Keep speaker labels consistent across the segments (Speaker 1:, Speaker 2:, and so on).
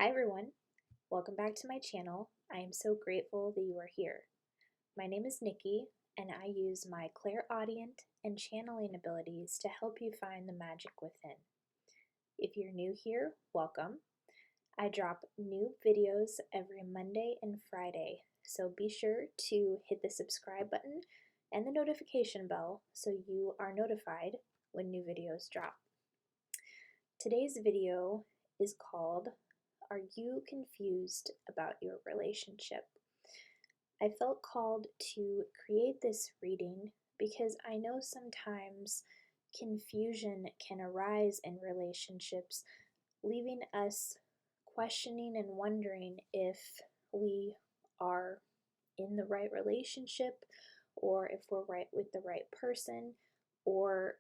Speaker 1: Hi everyone, welcome back to my channel. I am so grateful that you are here. My name is Nikki and I use my clairaudient and channeling abilities to help you find the magic within. If you're new here, welcome. I drop new videos every Monday and Friday, so be sure to hit the subscribe button and the notification bell so you are notified when new videos drop. Today's video is called Are You Confused About Your Relationship? I felt called to create this reading because I know sometimes confusion can arise in relationships, leaving us questioning and wondering if we are in the right relationship or if we're right with the right person, or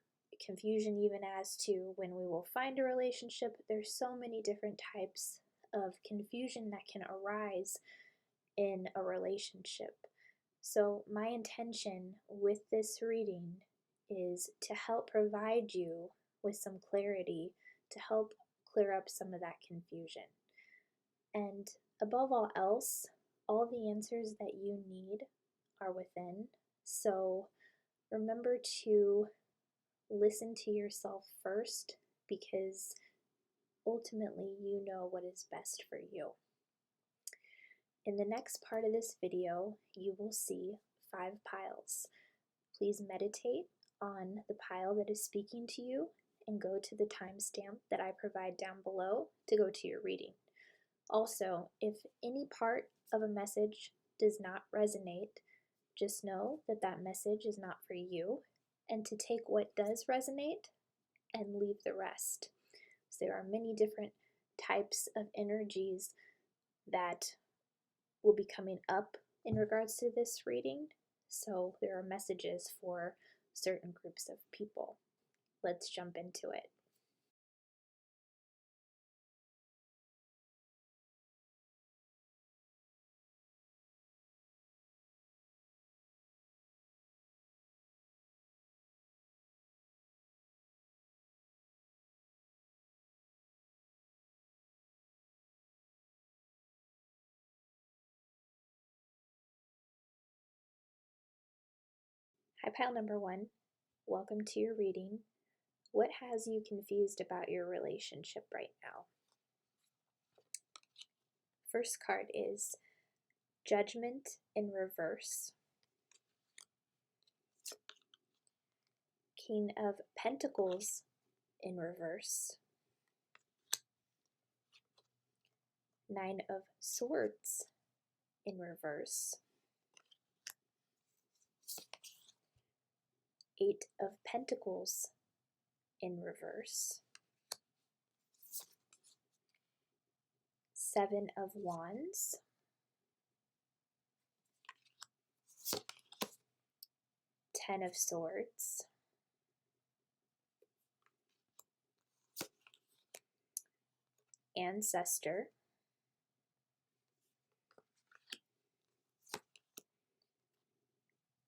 Speaker 1: confusion even as to when we will find a relationship. There's so many different types of confusion that can arise in a relationship. So my intention with this reading is to help provide you with some clarity, to help clear up some of that confusion. And above all else, all the answers that you need are within. So remember to listen to yourself first, because ultimately you know what is best for you. In the next part of this video, you will see 5 piles. Please meditate on the pile that is speaking to you and go to the timestamp that I provide down below to go to your reading. Also, if any part of a message does not resonate, just know that that message is not for you, and to take what does resonate and leave the rest. So there are many different types of energies that will be coming up in regards to this reading. So there are messages for certain groups of people. Let's jump into it. Hi, pile number 1. Welcome to your reading. What has you confused about your relationship right now? First card is Judgment in reverse. King of Pentacles in reverse. 9 of Swords in reverse. 8 of Pentacles in reverse. 7 of Wands. 10 of Swords. Ancestor.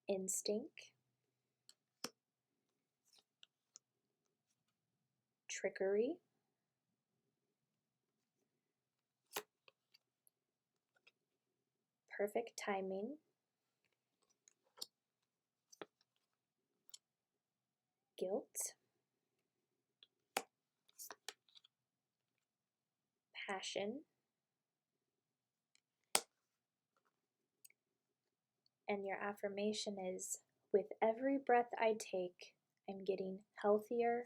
Speaker 1: Instinct. Trickery. Perfect timing. Guilt. Passion. And your affirmation is, with every breath I take, I'm getting healthier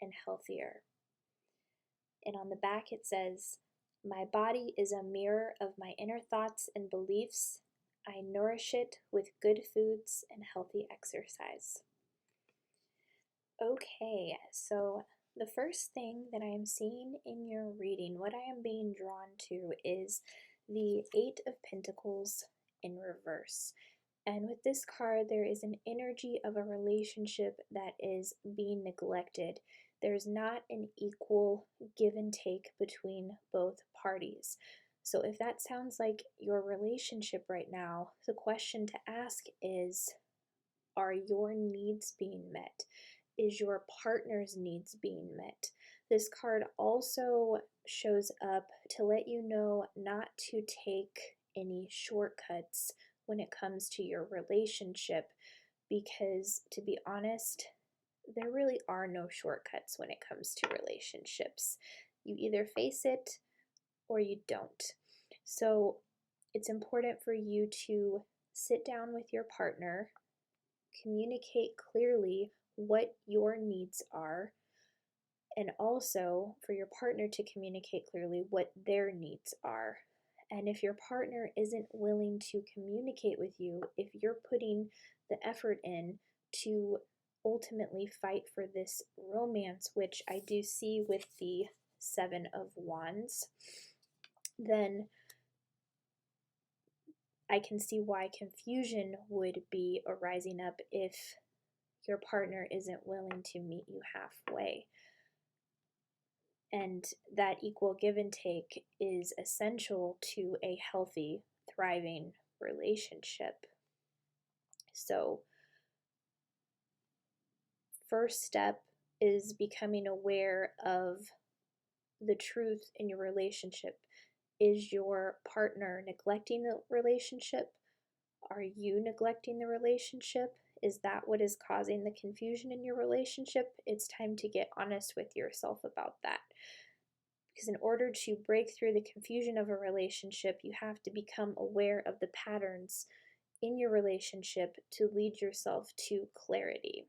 Speaker 1: and healthier. And on the back it says, my body is a mirror of my inner thoughts and beliefs. I nourish it with good foods and healthy exercise. Okay, so the first thing that I am seeing in your reading, what I am being drawn to, is the 8 of Pentacles in reverse. And with this card, there is an energy of a relationship that is being neglected. There's not an equal give and take between both parties. So if that sounds like your relationship right now, the question to ask is, are your needs being met? Is your partner's needs being met? This card also shows up to let you know not to take any shortcuts when it comes to your relationship, because to be honest, there really are no shortcuts when it comes to relationships. You either face it or you don't. So it's important for you to sit down with your partner, communicate clearly what your needs are, and also for your partner to communicate clearly what their needs are. And if your partner isn't willing to communicate with you, if you're putting the effort in to ultimately fight for this romance, which I do see with the Seven of Wands, then I can see why confusion would be arising up if your partner isn't willing to meet you halfway. And that equal give and take is essential to a healthy, thriving relationship. So, first step is becoming aware of the truth in your relationship. Is your partner neglecting the relationship? Are you neglecting the relationship? Is that what is causing the confusion in your relationship? It's time to get honest with yourself about that. Because in order to break through the confusion of a relationship, you have to become aware of the patterns in your relationship to lead yourself to clarity.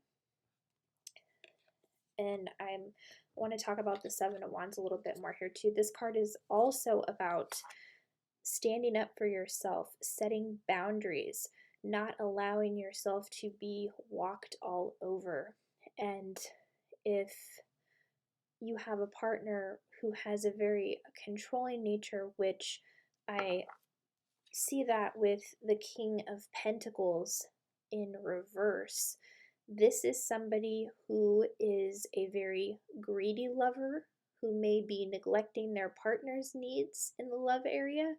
Speaker 1: And I want to talk about the Seven of Wands a little bit more here too. This card is also about standing up for yourself, setting boundaries, not allowing yourself to be walked all over. And if you have a partner who has a very controlling nature, which I see that with the King of Pentacles in reverse, this is somebody who is a very greedy lover, who may be neglecting their partner's needs in the love area,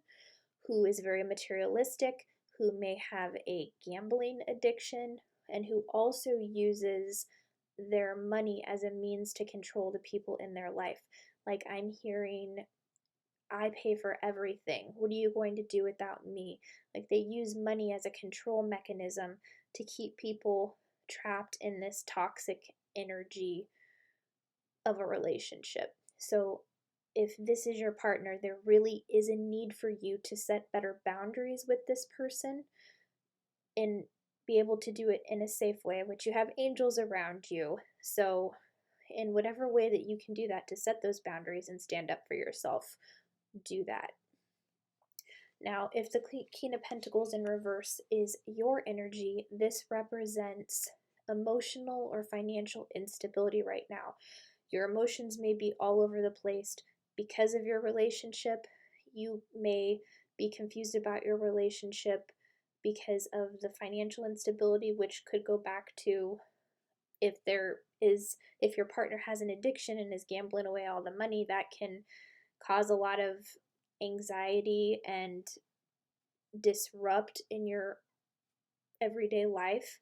Speaker 1: who is very materialistic, who may have a gambling addiction, and who also uses their money as a means to control the people in their life. Like I'm hearing, I pay for everything. What are you going to do without me? Like they use money as a control mechanism to keep people trapped in this toxic energy of a relationship. So if this is your partner, there really is a need for you to set better boundaries with this person and be able to do it in a safe way, which you have angels around you. So in whatever way that you can do that to set those boundaries and stand up for yourself, do that. Now, if the King of Pentacles in reverse is your energy, this represents emotional or financial instability right now. Your emotions may be all over the place because of your relationship. You may be confused about your relationship because of the financial instability, which could go back to if your partner has an addiction and is gambling away all the money, that can cause a lot of anxiety and disrupt in your everyday life.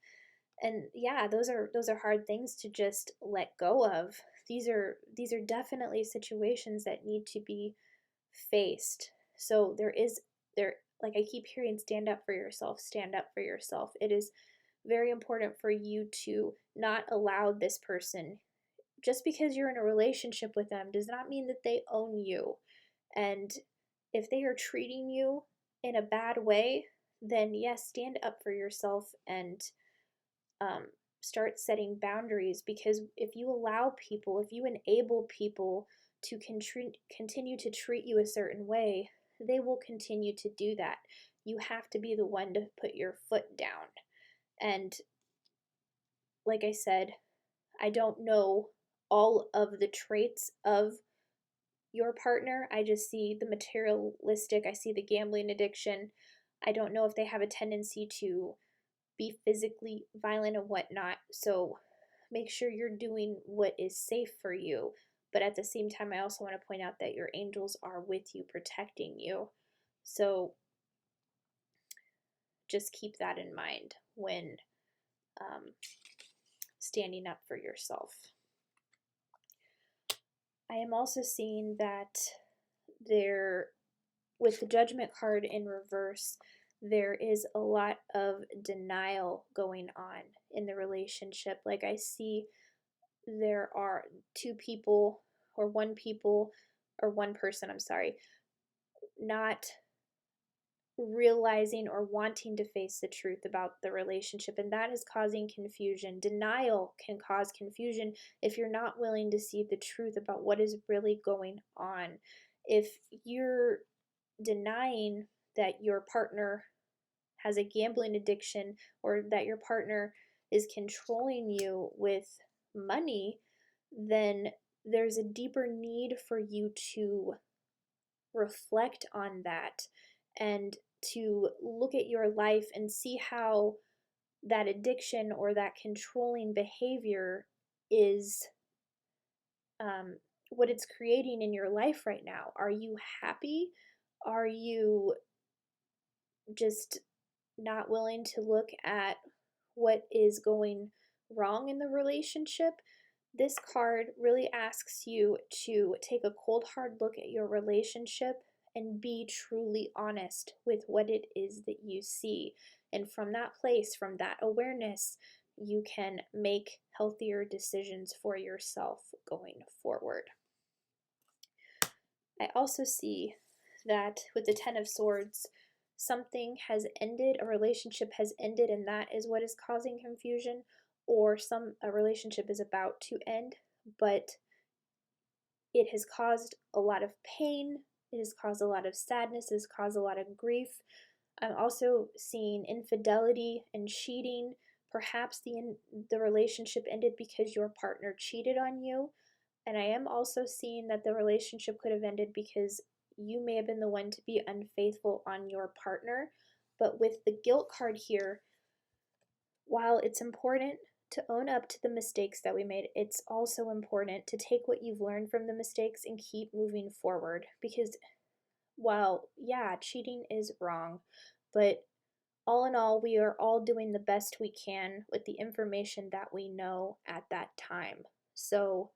Speaker 1: And yeah, those are hard things to just let go of. These are definitely situations that need to be faced. So there like I keep hearing, stand up for yourself, stand up for yourself. It is very important for you to not allow this person, just because you're in a relationship with them does not mean that they own you. And if they are treating you in a bad way, then yes, stand up for yourself and start setting boundaries. Because if you allow people, if you enable people to continue to treat you a certain way, they will continue to do that. You have to be the one to put your foot down. And like I said, I don't know all of the traits of your partner. I just see the materialistic, I see the gambling addiction. I don't know if they have a tendency to be physically violent and whatnot. So make sure you're doing what is safe for you. But at the same time, I also want to point out that your angels are with you, protecting you. So just keep that in mind when standing up for yourself. I am also seeing that with the Judgment card in reverse, there is a lot of denial going on in the relationship. Like I see there are two people or one person, I'm sorry, not realizing or wanting to face the truth about the relationship, and that is causing confusion. Denial can cause confusion if you're not willing to see the truth about what is really going on. If you're denying that your partner has a gambling addiction or that your partner is controlling you with money, then there's a deeper need for you to reflect on that and to look at your life and see how that addiction or that controlling behavior is what it's creating in your life right now. Are you happy? Are you just not willing to look at what is going wrong in the relationship? This card really asks you to take a cold, hard look at your relationship and be truly honest with what it is that you see. And from that place, from that awareness, you can make healthier decisions for yourself going forward. I also see that with the Ten of Swords, something has ended, a relationship has ended, and that is what is causing confusion, or a relationship is about to end, but it has caused a lot of pain, it has caused a lot of sadness, it has caused a lot of grief. I'm also seeing infidelity and cheating. Perhaps the relationship ended because your partner cheated on you. And I am also seeing that the relationship could have ended because you may have been the one to be unfaithful on your partner. But with the guilt card here, while it's important to own up to the mistakes that we made, it's also important to take what you've learned from the mistakes and keep moving forward. Because while, yeah, cheating is wrong, but all in all, we are all doing the best we can with the information that we know at that time. So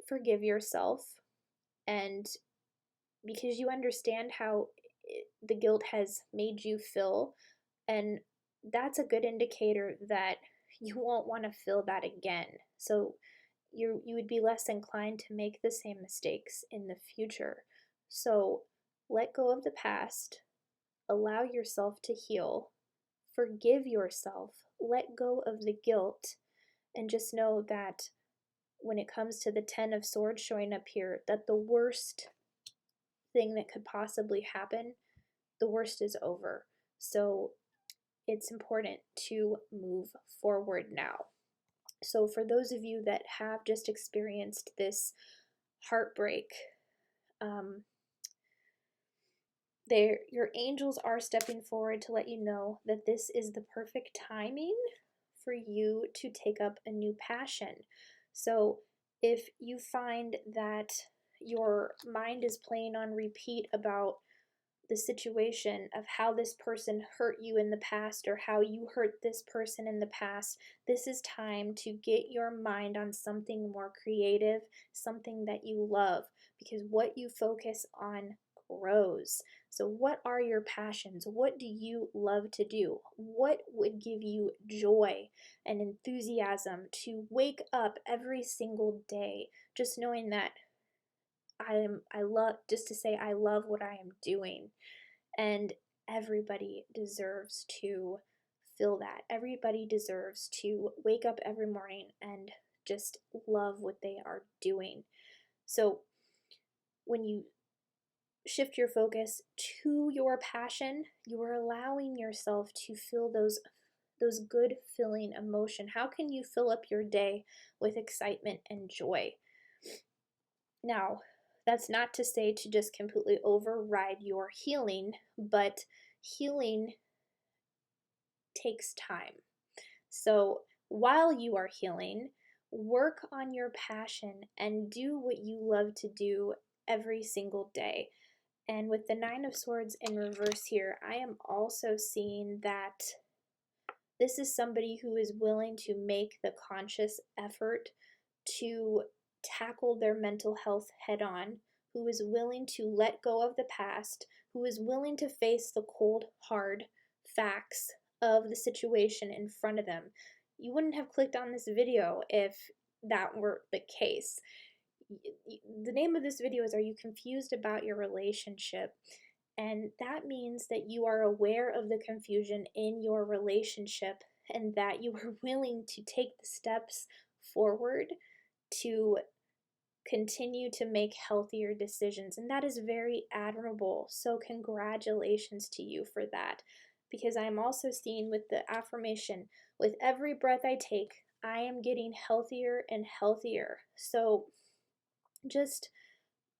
Speaker 1: forgive yourself, and because you understand how the guilt has made you feel, and that's a good indicator that you won't want to feel that again. So you would be less inclined to make the same mistakes in the future. So let go of the past, allow yourself to heal, forgive yourself, let go of the guilt, and just know that when it comes to the Ten of Swords showing up here, that the worst thing that could possibly happen, the worst is over. So it's important to move forward now. So for those of you that have just experienced this heartbreak, your angels are stepping forward to let you know that this is the perfect timing for you to take up a new passion. So if you find that your mind is playing on repeat about the situation of how this person hurt you in the past or how you hurt this person in the past, this is time to get your mind on something more creative, something that you love, because what you focus on grows. So what are your passions? What do you love to do? What would give you joy and enthusiasm to wake up every single day just knowing that I love what I am doing? And everybody deserves to feel that. Everybody deserves to wake up every morning and just love what they are doing. So when you shift your focus to your passion, you are allowing yourself to feel those good feeling emotion. How can you fill up your day with excitement and joy? Now, that's not to say to just completely override your healing, but healing takes time. So while you are healing, work on your passion and do what you love to do every single day. And with the Nine of Swords in reverse here, I am also seeing that this is somebody who is willing to make the conscious effort to tackled their mental health head on, who is willing to let go of the past, who is willing to face the cold, hard facts of the situation in front of them. You wouldn't have clicked on this video if that were the case. The name of this video is Are You Confused About Your Relationship? And that means that you are aware of the confusion in your relationship and that you are willing to take the steps forward to continue to make healthier decisions. And that is very admirable. So congratulations to you for that. Because I am also seeing with the affirmation, with every breath I take, I am getting healthier and healthier. So just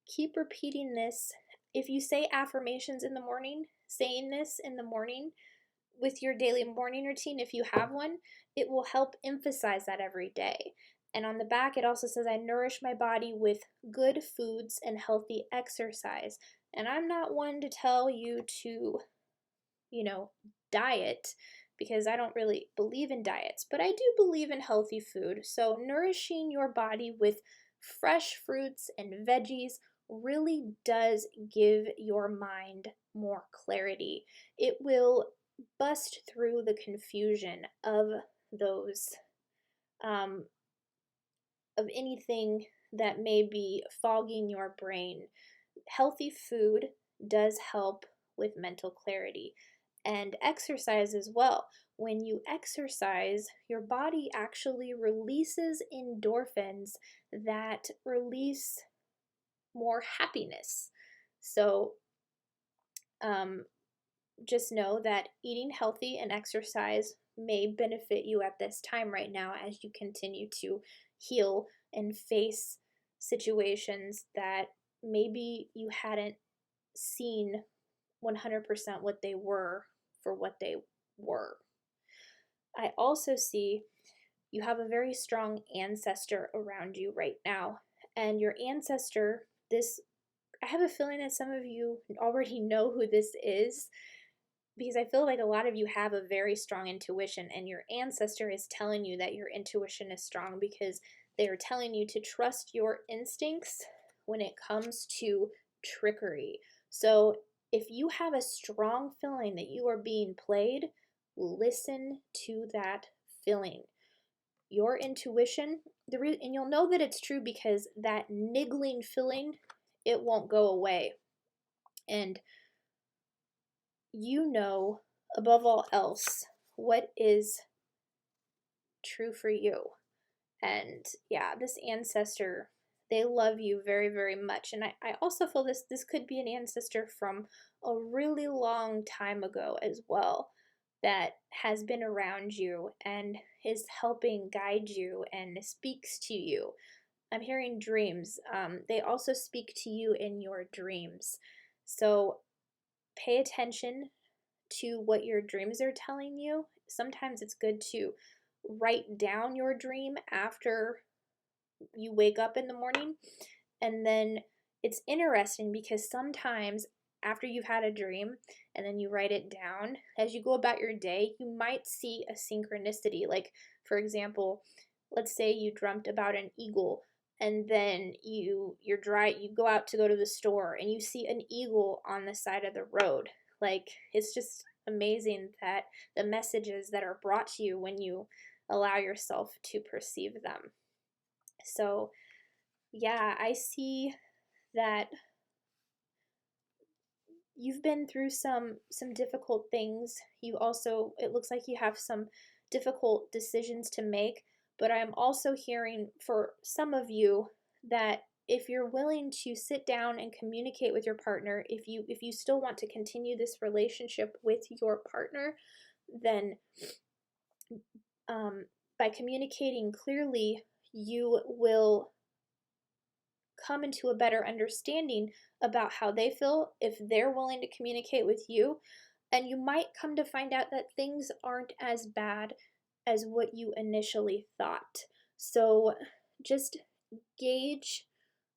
Speaker 1: keep repeating this. If you say affirmations in the morning, saying this in the morning with your daily morning routine, if you have one, it will help emphasize that every day. And on the back, it also says, I nourish my body with good foods and healthy exercise. And I'm not one to tell you to, diet, because I don't really believe in diets, but I do believe in healthy food. So nourishing your body with fresh fruits and veggies really does give your mind more clarity. It will bust through the confusion of those, of anything that may be fogging your brain. Healthy food does help with mental clarity, and exercise as well. When you exercise, your body actually releases endorphins that release more happiness. So just know that eating healthy and exercise may benefit you at this time right now as you continue to heal and face situations that maybe you hadn't seen 100% what they were for what they were. I also see you have a very strong ancestor around you right now, and your ancestor, I have a feeling that some of you already know who this is, because I feel like a lot of you have a very strong intuition, and your ancestor is telling you that your intuition is strong because they are telling you to trust your instincts when it comes to trickery. So if you have a strong feeling that you are being played, listen to that feeling. Your intuition, and you'll know that it's true because that niggling feeling, it won't go away. And you know, above all else, what is true for you. And yeah, this ancestor, they love you very, very much. And I also feel this could be an ancestor from a really long time ago as well, that has been around you and is helping guide you and speaks to you. I'm hearing dreams. They also speak to you in your dreams. So pay attention to what your dreams are telling you. Sometimes it's good to write down your dream after you wake up in the morning. And then it's interesting because sometimes after you've had a dream and then you write it down, as you go about your day, you might see a synchronicity. Like, for example, let's say you dreamt about an eagle, and then you go out to go to the store and you see an eagle on the side of the road. Like, it's just amazing that the messages that are brought to you when you allow yourself to perceive them. So yeah, I see that you've been through some difficult things. You also, it looks like you have some difficult decisions to make, but I'm also hearing for some of you that if you're willing to sit down and communicate with your partner, if you still want to continue this relationship with your partner, then by communicating clearly, you will come into a better understanding about how they feel if they're willing to communicate with you. And you might come to find out that things aren't as bad as what you initially thought. So just gauge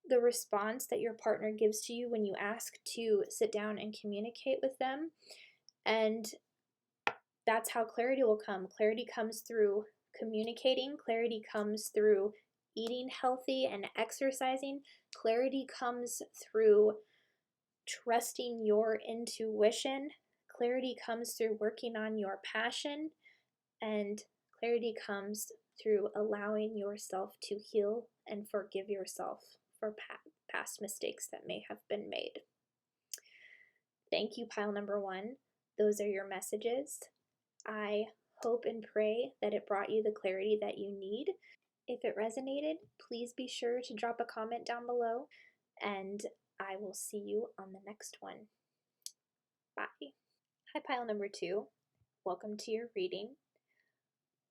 Speaker 1: the response that your partner gives to you when you ask to sit down and communicate with them. And that's how clarity will come. Clarity comes through communicating. Clarity comes through eating healthy and exercising. Clarity comes through trusting your intuition. Clarity comes through working on your passion. And clarity comes through allowing yourself to heal and forgive yourself for past mistakes that may have been made. Thank you, pile number 1. Those are your messages. I hope and pray that it brought you the clarity that you need. If it resonated, please be sure to drop a comment down below, and I will see you on the next one. Bye. Hi, pile number 2. Welcome to your reading.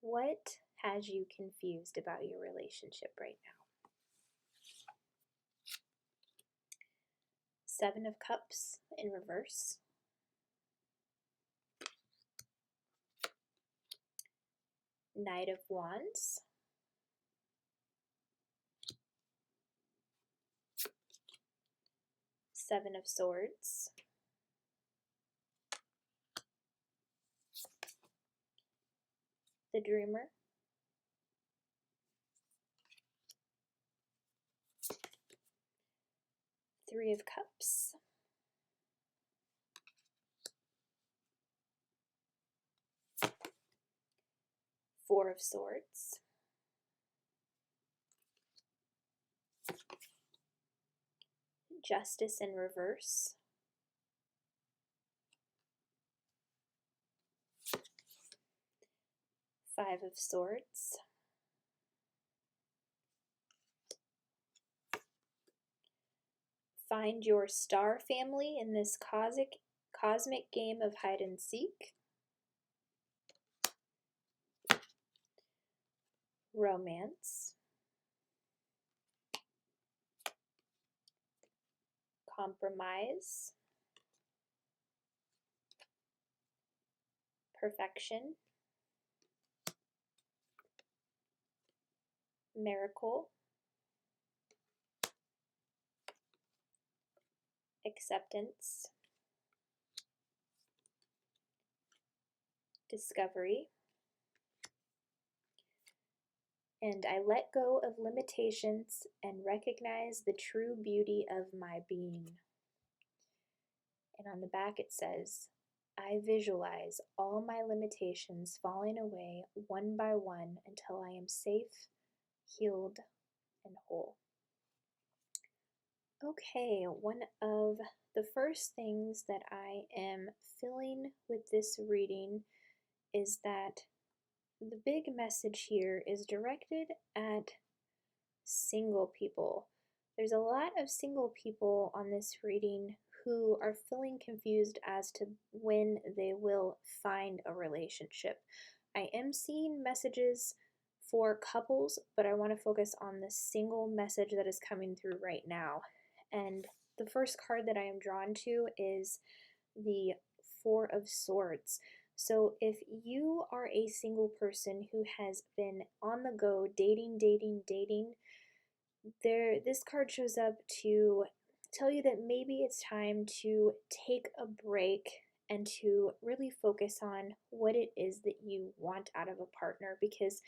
Speaker 1: What has you confused about your relationship right now? 7 of Cups in reverse. Knight of Wands. Seven of Swords. The Dreamer. Three of Cups. Four of Swords. Justice in reverse. Five of Swords. Find your star family in this cosmic game of hide and seek. Romance. Compromise. Perfection. Miracle. Acceptance. Discovery. And I let go of limitations and recognize the true beauty of my being. And on the back it says, I visualize all my limitations falling away one by one until I am safe, healed, and whole. Okay, one of the first things that I am feeling with this reading is that the big message here is directed at single people. There's a lot of single people on this reading who are feeling confused as to when they will find a relationship. I am seeing messages for couples, but I want to focus on the single message that is coming through right now. And the first card that I am drawn to is the Four of Swords. So if you are a single person who has been on the go, dating, this card shows up to tell you that maybe it's time to take a break and to really focus on what it is that you want out of a partner, because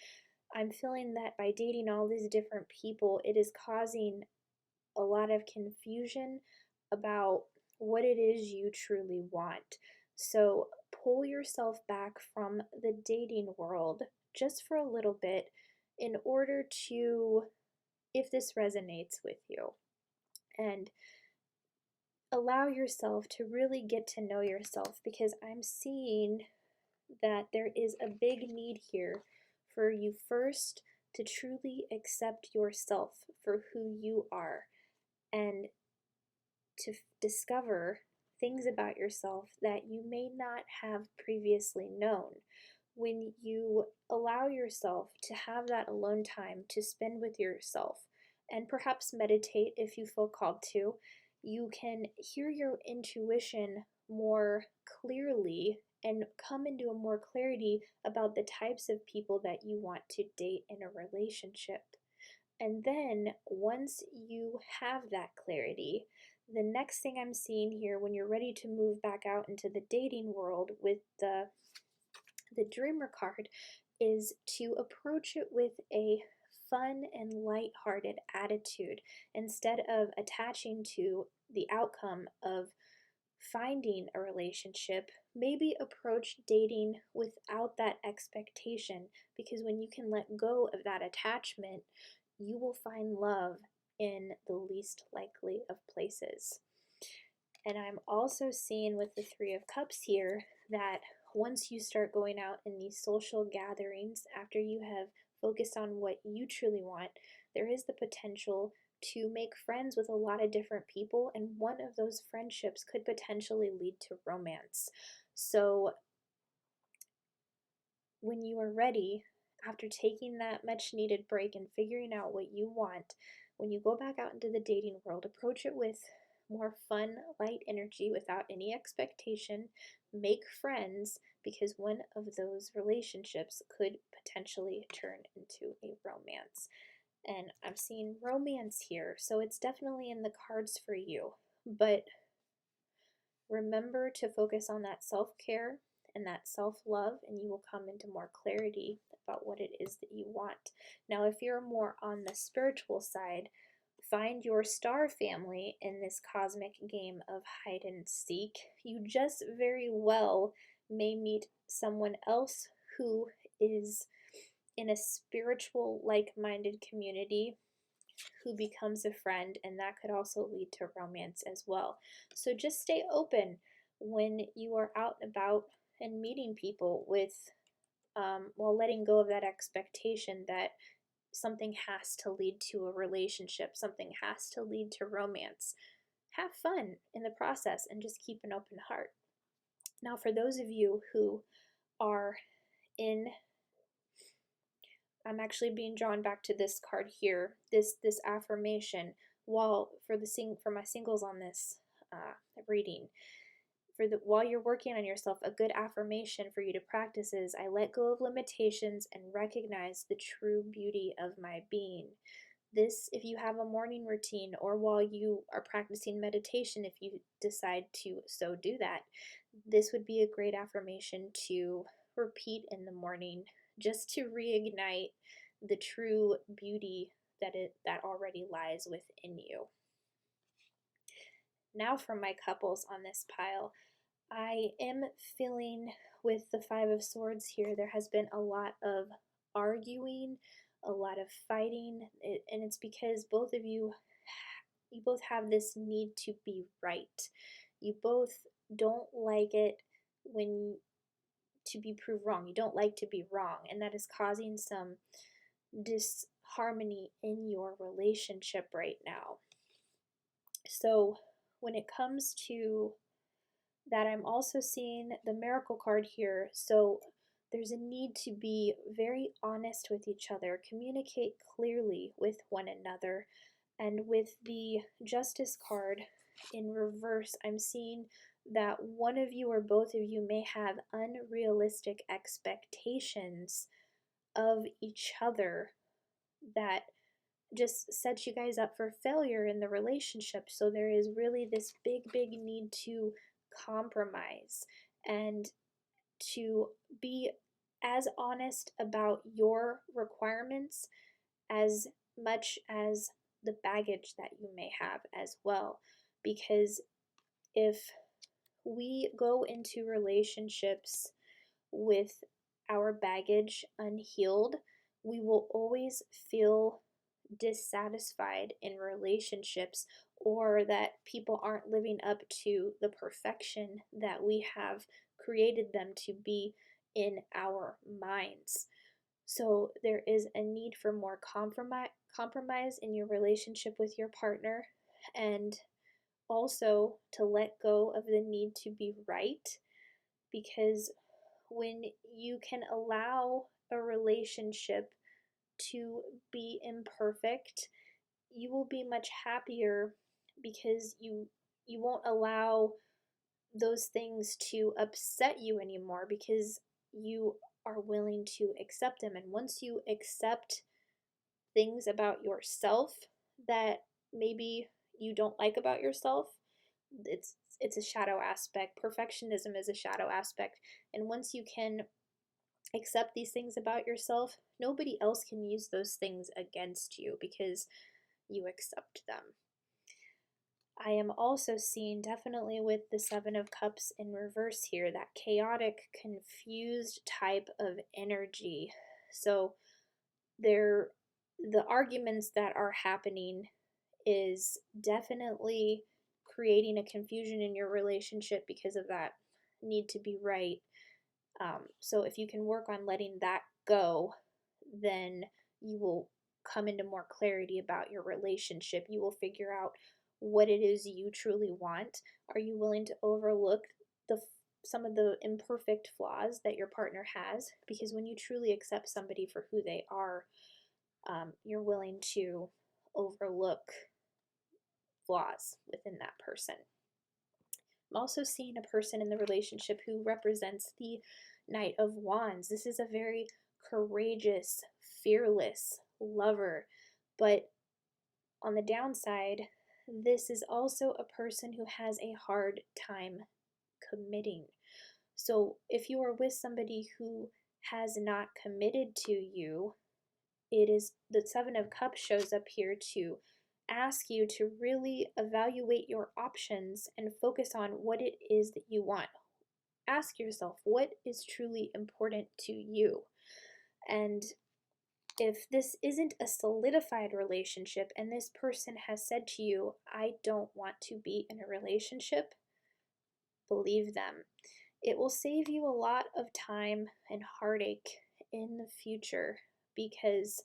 Speaker 1: I'm feeling that by dating all these different people, it is causing a lot of confusion about what it is you truly want. So pull yourself back from the dating world just for a little bit in order to, if this resonates with you, and allow yourself to really get to know yourself, because I'm seeing that there is a big need here for you first to truly accept yourself for who you are and to discover things about yourself that you may not have previously known. When you allow yourself to have that alone time to spend with yourself and perhaps meditate if you feel called to, you can hear your intuition more clearly and come into a more clarity about the types of people that you want to date in a relationship. And then once you have that clarity, the next thing I'm seeing here, when you're ready to move back out into the dating world with the Dreamer card, is to approach it with a fun and lighthearted attitude instead of attaching to the outcome of finding a relationship. Maybe approach dating without that expectation, because when you can let go of that attachment, you will find love in the least likely of places. And I'm also seeing with the Three of Cups here that once you start going out in these social gatherings, after you have focused on what you truly want, there is the potential to make friends with a lot of different people, and one of those friendships could potentially lead to romance. So when you are ready, after taking that much needed break and figuring out what you want, when you go back out into the dating world, approach it with more fun, light energy without any expectation. Make friends, because one of those relationships could potentially turn into a romance. And I'm seeing romance here, so it's definitely in the cards for you. But remember to focus on that self-care and that self-love, and you will come into more clarity about what it is that you want. Now, if you're more on the spiritual side, find your star family in this cosmic game of hide and seek. You just very well may meet someone else who is in a spiritual, like-minded community who becomes a friend, and that could also lead to romance as well. So just stay open when you are out and about and meeting people with, while letting go of that expectation that something has to lead to a relationship, something has to lead to romance. Have fun in the process and just keep an open heart. Now, for those of you who are in, I'm actually being drawn back to this card here, this affirmation. While for my singles on this reading, while you're working on yourself, a good affirmation for you to practice is, I let go of limitations and recognize the true beauty of my being. This, if you have a morning routine, or while you are practicing meditation, if you decide to so do that, this would be a great affirmation to repeat in the morning, just to reignite the true beauty that already lies within you. Now for my couples on this pile, I am feeling with the Five of Swords here, there has been a lot of arguing, a lot of fighting, and it's because both of you both have this need to be right. You both don't like it when to be proved wrong. You don't like to be wrong, and that is causing some disharmony in your relationship right now. So when it comes to that, I'm also seeing the Miracle card here. So there's a need to be very honest with each other, communicate clearly with one another. And with the Justice card in reverse, I'm seeing that one of you or both of you may have unrealistic expectations of each other that just sets you guys up for failure in the relationship. So there is really this big need to compromise and to be as honest about your requirements as much as the baggage that you may have as well. Because if we go into relationships with our baggage unhealed, we will always feel dissatisfied in relationships, or that people aren't living up to the perfection that we have created them to be in our minds. So there is a need for more compromise in your relationship with your partner, and also to let go of the need to be right, because when you can allow a relationship to be imperfect, you will be much happier, because you won't allow those things to upset you anymore, because you are willing to accept them. And once you accept things about yourself that maybe you don't like about yourself, it's a shadow aspect. Perfectionism is a shadow aspect. And once you can accept these things about yourself, nobody else can use those things against you because you accept them. I am also seeing, definitely with the Seven of Cups in reverse here, that chaotic, confused type of energy. So the arguments that are happening is definitely creating a confusion in your relationship because of that need to be right. So if you can work on letting that go, then you will come into more clarity about your relationship. You will figure out what it is you truly want. Are you willing to overlook some of the imperfect flaws that your partner has? Because when you truly accept somebody for who they are, you're willing to overlook flaws within that person. I'm also seeing a person in the relationship who represents the Knight of Wands. This is a very courageous, fearless lover, but on the downside, this is also a person who has a hard time committing. So if you are with somebody who has not committed to you, it is the Seven of Cups shows up here to ask you to really evaluate your options and focus on what it is that you want. Ask yourself, what is truly important to you? And if this isn't a solidified relationship and this person has said to you, I don't want to be in a relationship, believe them. It will save you a lot of time and heartache in the future, because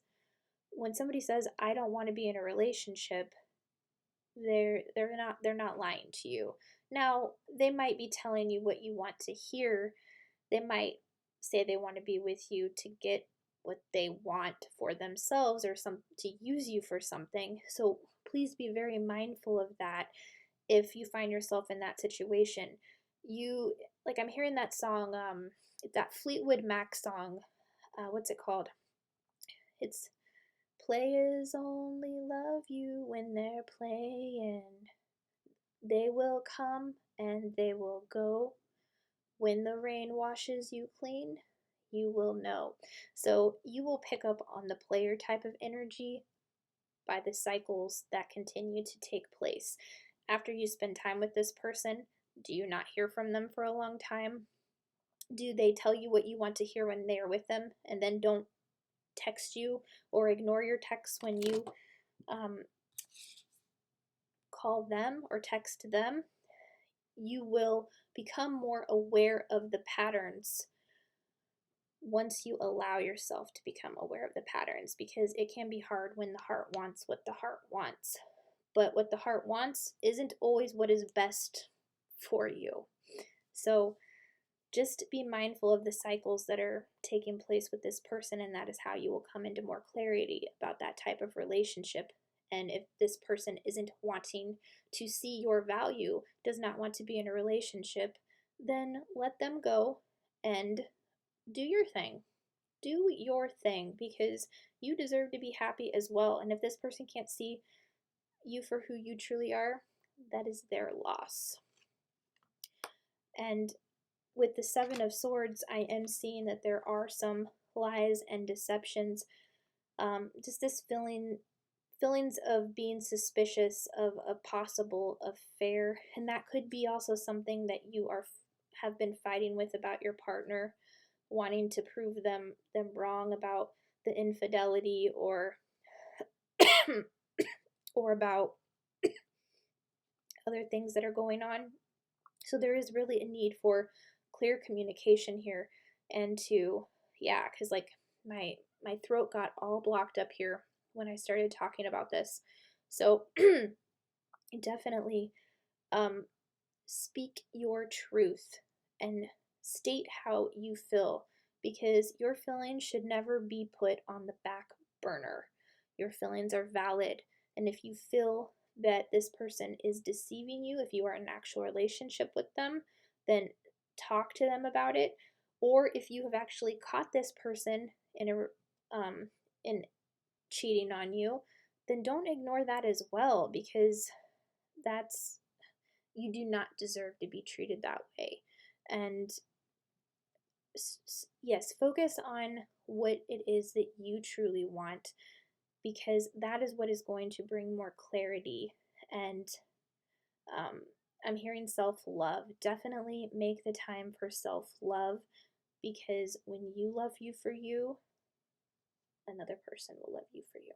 Speaker 1: when somebody says, I don't want to be in a relationship, they're not lying to you. Now, they might be telling you what you want to hear. They might say they want to be with you to get what they want for themselves or to use you for something. So please be very mindful of that if you find yourself in that situation. I'm hearing that song, that Fleetwood Mac song. What's it called? It's Players only love you when they're playing. They will come and they will go. When the rain washes you clean, you will know. So you will pick up on the player type of energy by the cycles that continue to take place. After you spend time with this person, do you not hear from them for a long time? Do they tell you what you want to hear when they are with them and then don't text you or ignore your texts when you call them or text them? You will become more aware of the patterns once you allow yourself to become aware of the patterns, because it can be hard when the heart wants what the heart wants. But what the heart wants isn't always what is best for you. So just be mindful of the cycles that are taking place with this person, and that is how you will come into more clarity about that type of relationship. And if this person isn't wanting to see your value, does not want to be in a relationship, then let them go and do your thing. Do your thing, because you deserve to be happy as well. And if this person can't see you for who you truly are, that is their loss. And with the Seven of Swords, I am seeing that there are some lies and deceptions. Just this feelings of being suspicious of a possible affair, and that could be also something that you have been fighting with about your partner, wanting to prove them wrong about the infidelity or or about other things that are going on. So there is really a need for clear communication here, and because my throat got all blocked up here when I started talking about this. So definitely speak your truth and state how you feel, because your feelings should never be put on the back burner. Your feelings are valid, and if you feel that this person is deceiving you, if you are in an actual relationship with them, then talk to them about it. Or if you have actually caught this person in cheating on you, then don't ignore that as well, because you do not deserve to be treated that way. And yes, focus on what it is that you truly want, because that is what is going to bring more clarity. And I'm hearing self love. Definitely make the time for self love, because when you love you for you, another person will love you for you.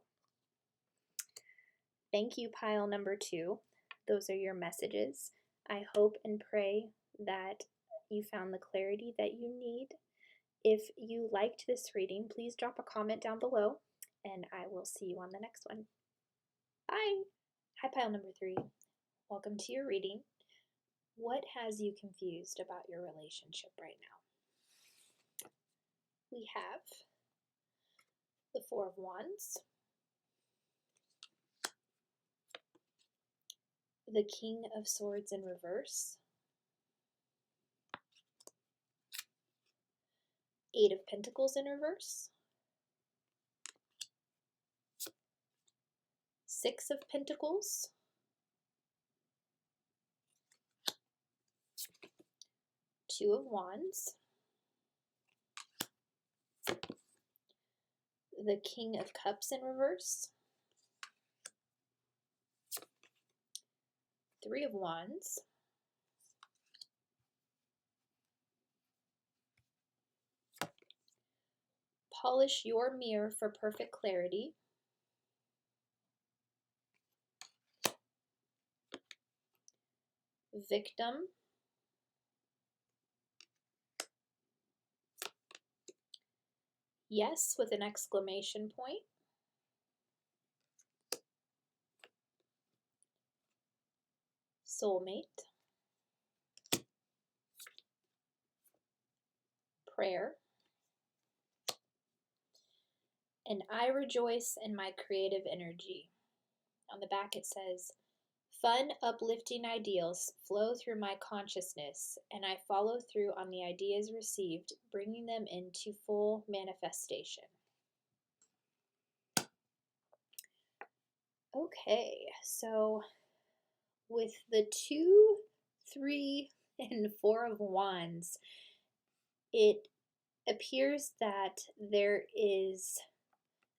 Speaker 1: Thank you, pile number 2. Those are your messages. I hope and pray that you found the clarity that you need. If you liked this reading, please drop a comment down below, and I will see you on the next one. Bye! Hi, pile number 3. Welcome to your reading. What has you confused about your relationship right now? We have the 4 of Wands, the King of Swords in reverse, 8 of Pentacles in reverse, 6 of Pentacles, 2 of Wands, the King of Cups in reverse, 3 of Wands, polish your mirror for perfect clarity, Victim, yes with an exclamation point, Soulmate, Prayer, and I rejoice in my creative energy. On the back it says, fun, uplifting ideals flow through my consciousness, and I follow through on the ideas received, bringing them into full manifestation. Okay, so with the 2, 3, and 4 of Wands, it appears that there is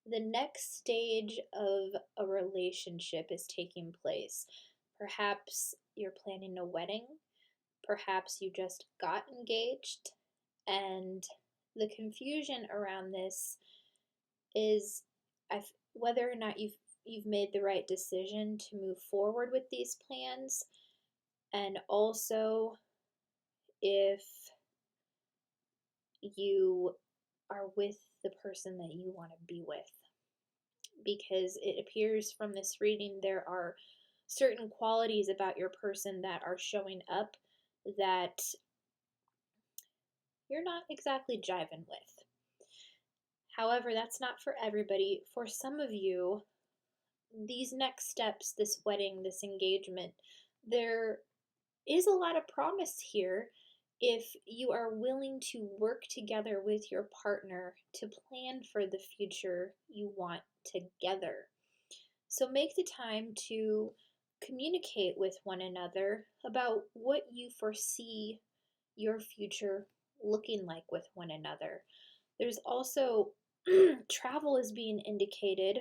Speaker 1: the next stage of a relationship is taking place. Perhaps you're planning a wedding. Perhaps you just got engaged. And the confusion around this is whether or not you've made the right decision to move forward with these plans, and also if you are with the person that you want to be with. Because it appears from this reading there are certain qualities about your person that are showing up that you're not exactly jiving with. However, that's not for everybody. For some of you, these next steps, this wedding, this engagement, there is a lot of promise here if you are willing to work together with your partner to plan for the future you want together. So make the time to communicate with one another about what you foresee your future looking like with one another. There's also travel is being indicated.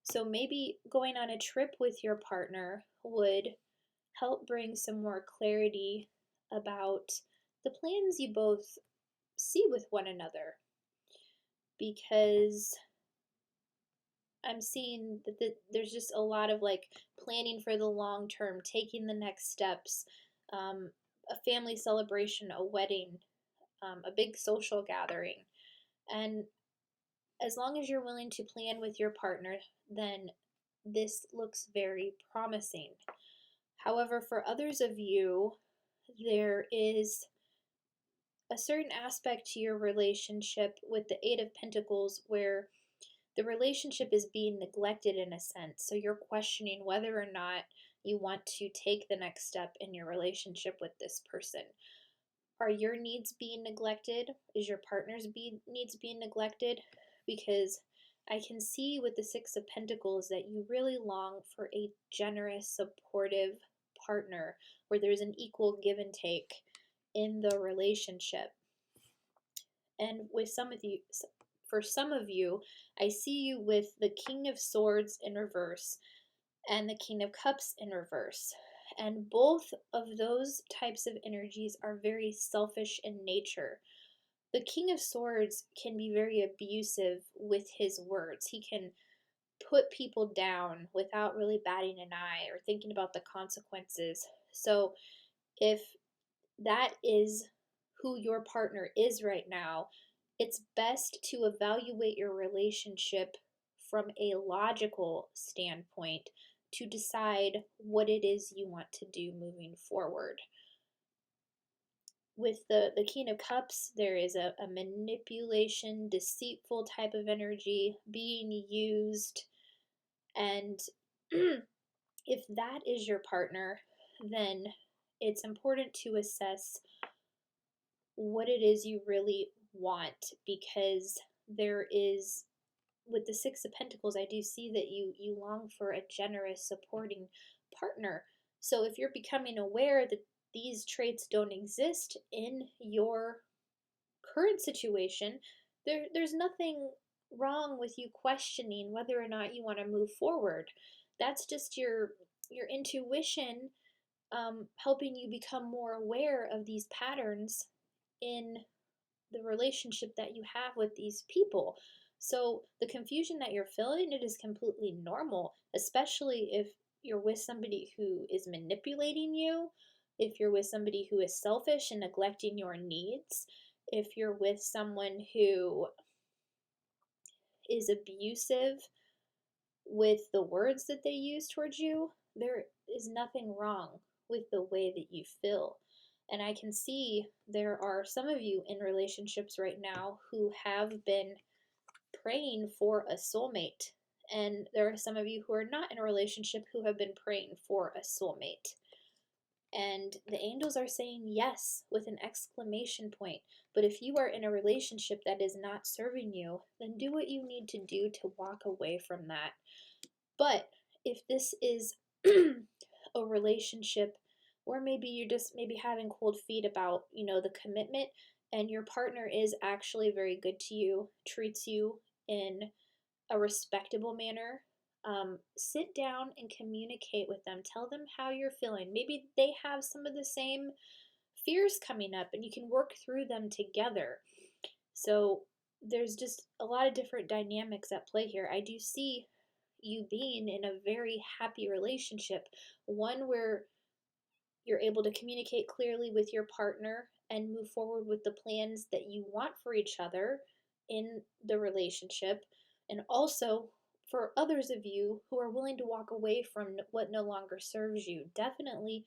Speaker 1: So maybe going on a trip with your partner would help bring some more clarity about the plans you both see with one another. Because I'm seeing that there's just a lot of like planning for the long term, taking the next steps, a family celebration, a wedding, a big social gathering. And as long as you're willing to plan with your partner, then this looks very promising. However, for others of you, there is a certain aspect to your relationship with the 8 of Pentacles where the relationship is being neglected in a sense. So you're questioning whether or not you want to take the next step in your relationship with this person. Are your needs being neglected? Is your partner's needs being neglected? Because I can see with the 6 of Pentacles that you really long for a generous, supportive partner where there's an equal give and take in the relationship. And for some of you, I see you with the King of Swords in reverse and the King of Cups in reverse. And both of those types of energies are very selfish in nature. The King of Swords can be very abusive with his words. He can put people down without really batting an eye or thinking about the consequences. So if that is who your partner is right now, it's best to evaluate your relationship from a logical standpoint to decide what it is you want to do moving forward. With the King of Cups, there is a manipulation, deceitful type of energy being used. And if that is your partner, then it's important to assess what it is you really want, because there is, with the Six of Pentacles, I do see that you long for a generous, supporting partner. So if you're becoming aware that these traits don't exist in your current situation, there's nothing wrong with you questioning whether or not you want to move forward. That's just your intuition helping you become more aware of these patterns in the relationship that you have with these people. So the confusion that you're feeling, it is completely normal, especially if you're with somebody who is manipulating you, if you're with somebody who is selfish and neglecting your needs, if you're with someone who is abusive with the words that they use towards you. There is nothing wrong with the way that you feel. And I can see there are some of you in relationships right now who have been praying for a soulmate. And there are some of you who are not in a relationship who have been praying for a soulmate. And the angels are saying yes with an exclamation point. But if you are in a relationship that is not serving you, then do what you need to do to walk away from that. But if this is a relationship where maybe you're just maybe having cold feet about, the commitment, and your partner is actually very good to you, treats you in a respectable manner, sit down and communicate with them. Tell them how you're feeling. Maybe they have some of the same fears coming up and you can work through them together. So there's just a lot of different dynamics at play here. I do see you being in a very happy relationship, one where you're able to communicate clearly with your partner and move forward with the plans that you want for each other in the relationship, and also for others of you who are willing to walk away from what no longer serves you. Definitely,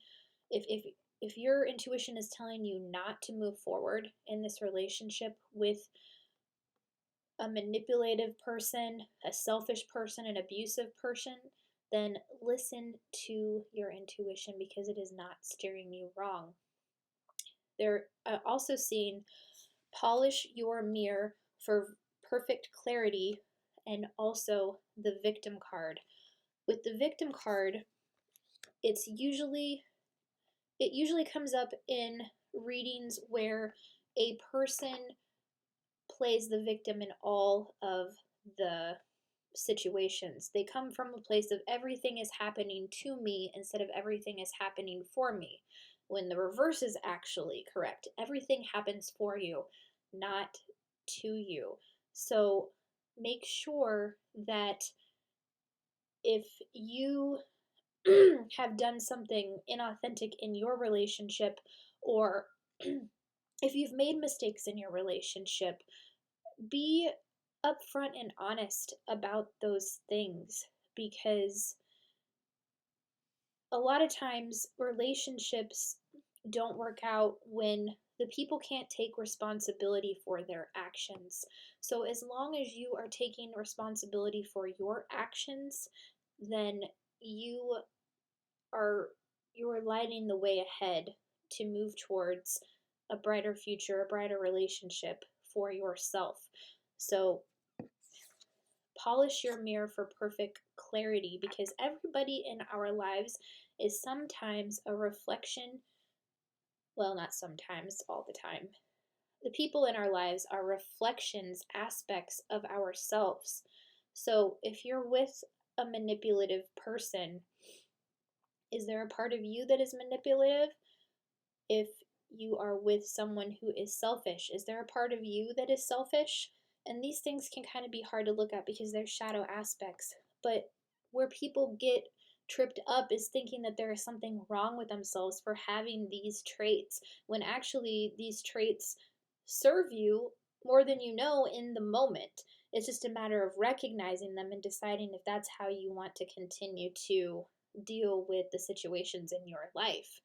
Speaker 1: if your intuition is telling you not to move forward in this relationship with a manipulative person, a selfish person, an abusive person, then listen to your intuition, because it is not steering you wrong. They're also seeing polish your mirror for perfect clarity, and also the victim card. With the victim card, it usually comes up in readings where a person plays the victim in all of the situations. They come from a place of everything is happening to me instead of everything is happening for me, when the reverse is actually correct. Everything happens for you, not to you. So make sure that if you have done something inauthentic in your relationship, or if you've made mistakes in your relationship, be upfront and honest about those things, because a lot of times relationships don't work out when the people can't take responsibility for their actions. So as long as you are taking responsibility for your actions, then you are lighting the way ahead to move towards a brighter future, a brighter relationship for yourself. So polish your mirror for perfect clarity, because everybody in our lives is sometimes a reflection Well, not sometimes, all the time. The people in our lives are reflections, aspects of ourselves. So if you're with a manipulative person, is there a part of you that is manipulative? If you are with someone who is selfish, is there a part of you that is selfish? And these things can kind of be hard to look at because they're shadow aspects. But where people get tripped up is thinking that there is something wrong with themselves for having these traits, when actually these traits serve you more than you know in the moment. It's just a matter of recognizing them and deciding if that's how you want to continue to deal with the situations in your life.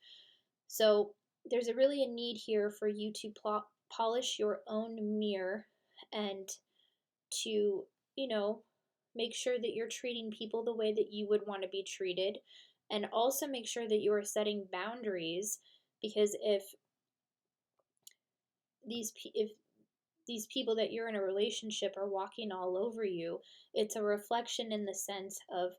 Speaker 1: So there's really a need here for you to polish your own mirror and to, make sure that you're treating people the way that you would want to be treated, and also make sure that you are setting boundaries, because if these people that you're in a relationship are walking all over you, it's a reflection in the sense of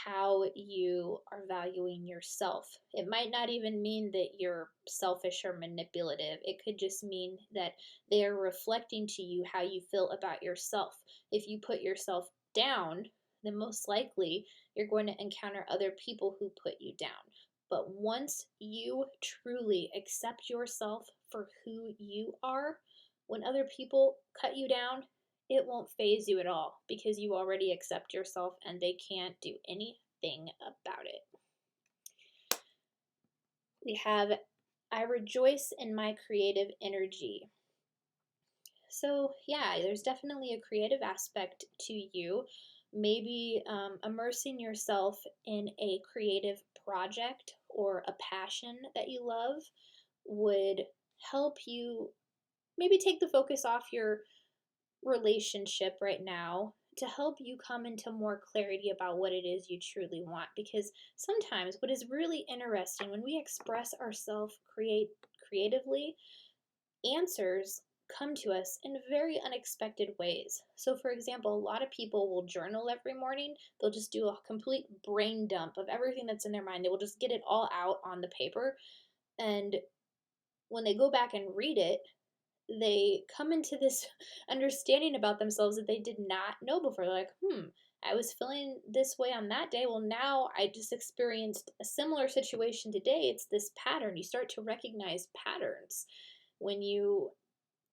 Speaker 1: how you are valuing yourself. It might not even mean that you're selfish or manipulative. It could just mean that they are reflecting to you how you feel about yourself. If you put yourself down, then most likely you're going to encounter other people who put you down. But once you truly accept yourself for who you are, when other people cut you down, it won't faze you at all because you already accept yourself and they can't do anything about it. We have, I rejoice in my creative energy. So, yeah, there's definitely a creative aspect to you. Maybe immersing yourself in a creative project or a passion that you love would help you maybe take the focus off your relationship right now to help you come into more clarity about what it is you truly want. Because sometimes what is really interesting when we express ourselves creatively, answers come to us in very unexpected ways. So, for example, a lot of people will journal every morning. They'll just do a complete brain dump of everything that's in their mind. They will just get it all out on the paper. And when they go back and read it, they come into this understanding about themselves that they did not know before. They're like, I was feeling this way on that day. Well, now I just experienced a similar situation today. It's this pattern. You start to recognize patterns when you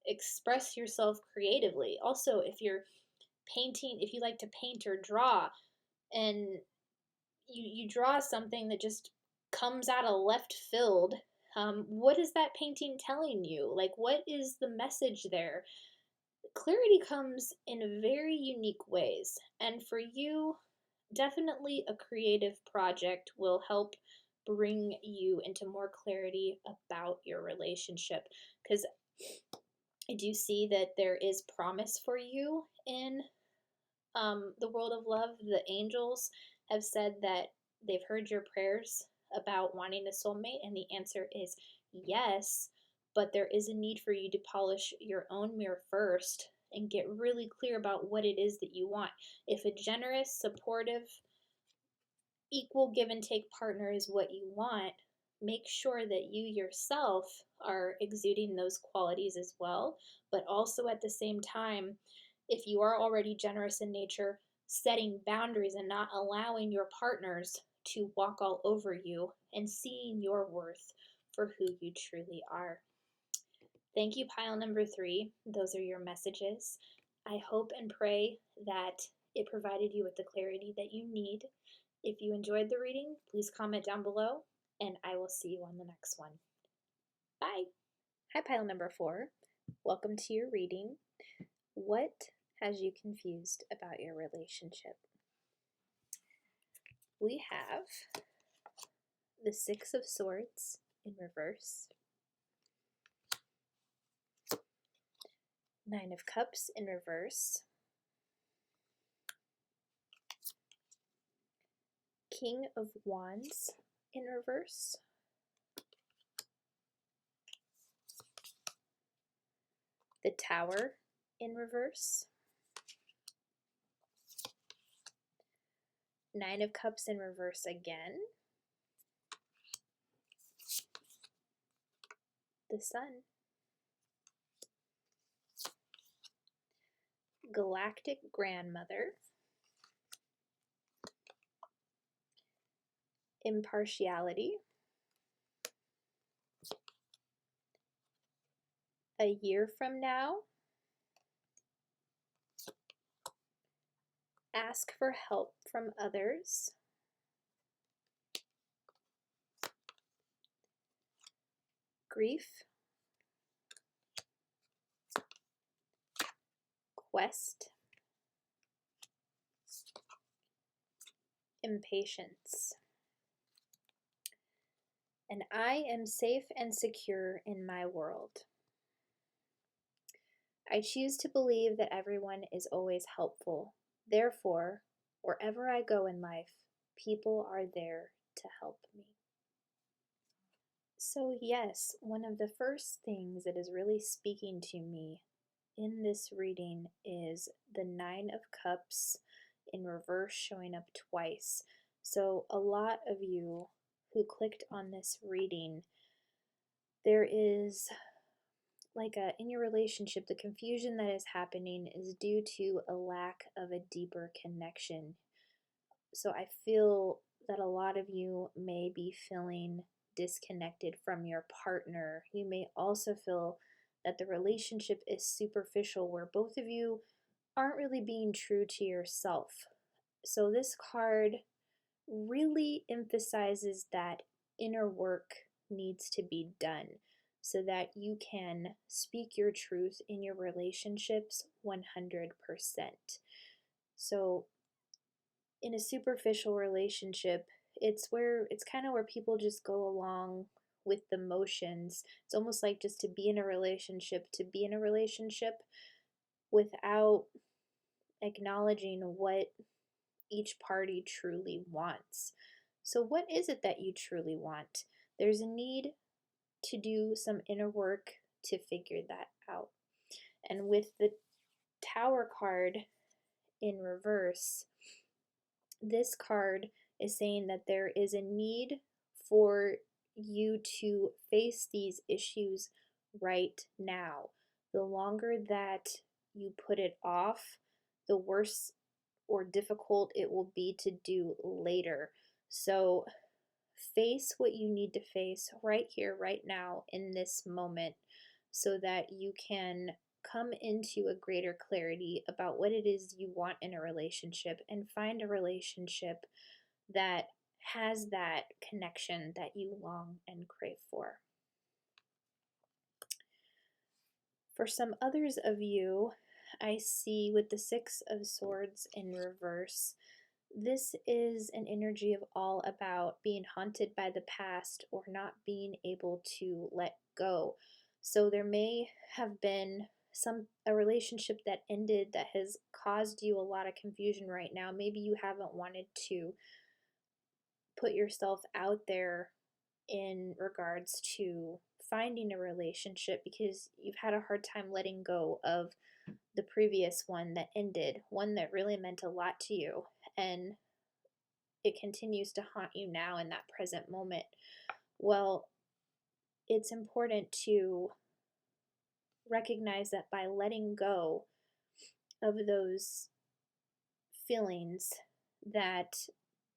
Speaker 1: express yourself creatively. Also, if you're painting, if you like to paint or draw, and you draw something that just comes out of left field, what is that painting telling you? Like, what is the message there? Clarity comes in very unique ways, and for you, definitely a creative project will help bring you into more clarity about your relationship, because I do see that there is promise for you in the world of love. The angels have said that they've heard your prayers about wanting a soulmate, and the answer is yes. But there is a need for you to polish your own mirror first and get really clear about what it is that you want. If a generous, supportive, equal give and take partner is what you want, make sure that you yourself are exuding those qualities as well. But also at the same time, if you are already generous in nature, setting boundaries and not allowing your partners to walk all over you and seeing your worth for who you truly are. Thank you, pile number 3. Those are your messages. I hope and pray that it provided you with the clarity that you need. If you enjoyed the reading, please comment down below, and I will see you on the next one. Bye! Hi, pile number 4. Welcome to your reading. What has you confused about your relationship? We have the 6 of Swords in reverse, 9 of Cups in reverse, King of Wands in reverse, the Tower in reverse, 9 of Cups in reverse again, the Sun. Galactic Grandmother. Impartiality. A year from now. Ask for help from others. Grief. Quest. Impatience. And I am safe and secure in my world. I choose to believe that everyone is always helpful. Therefore, wherever I go in life, people are there to help me. So yes, one of the first things that is really speaking to me in this reading is the Nine of Cups in reverse showing up twice. So a lot of you who clicked on this reading, there is in your relationship, the confusion that is happening is due to a lack of a deeper connection. So I feel that a lot of you may be feeling disconnected from your partner. You may also feel that the relationship is superficial, where both of you aren't really being true to yourself. So this card really emphasizes that inner work needs to be done so that you can speak your truth in your relationships 100%. So in a superficial relationship, it's kind of where people just go along with the motions. It's almost like just to be in a relationship without acknowledging what each party truly wants. So what is it that you truly want? There's a need to do some inner work to figure that out. And with the Tower card in reverse, this card is saying that there is a need for you to face these issues right now. The longer that you put it off, the worse or difficult it will be to do later. So face what you need to face right here, right now, in this moment, so that you can come into a greater clarity about what it is you want in a relationship and find a relationship that has that connection that you long and crave for. For some others of you, I see with the Six of Swords in reverse, this is an energy of all about being haunted by the past or not being able to let go. So there may have been a relationship that ended that has caused you a lot of confusion right now. Maybe you haven't wanted to put yourself out there in regards to finding a relationship because you've had a hard time letting go of the previous one that ended, one that really meant a lot to you, and it continues to haunt you now in that present moment. Well, it's important to recognize that by letting go of those feelings, that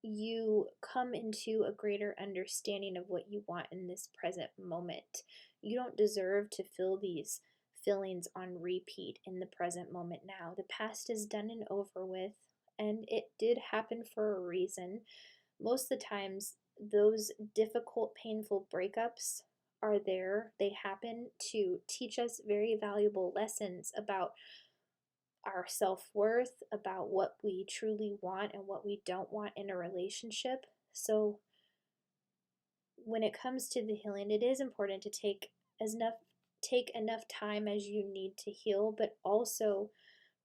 Speaker 1: you come into a greater understanding of what you want in this present moment. You don't deserve to feel these feelings on repeat in the present moment now. The past is done and over with, and it did happen for a reason. Most of the times, those difficult, painful breakups are there. They happen to teach us very valuable lessons about our self-worth, about what we truly want and what we don't want in a relationship. So when it comes to the healing, it is important to take enough time as you need to heal, but also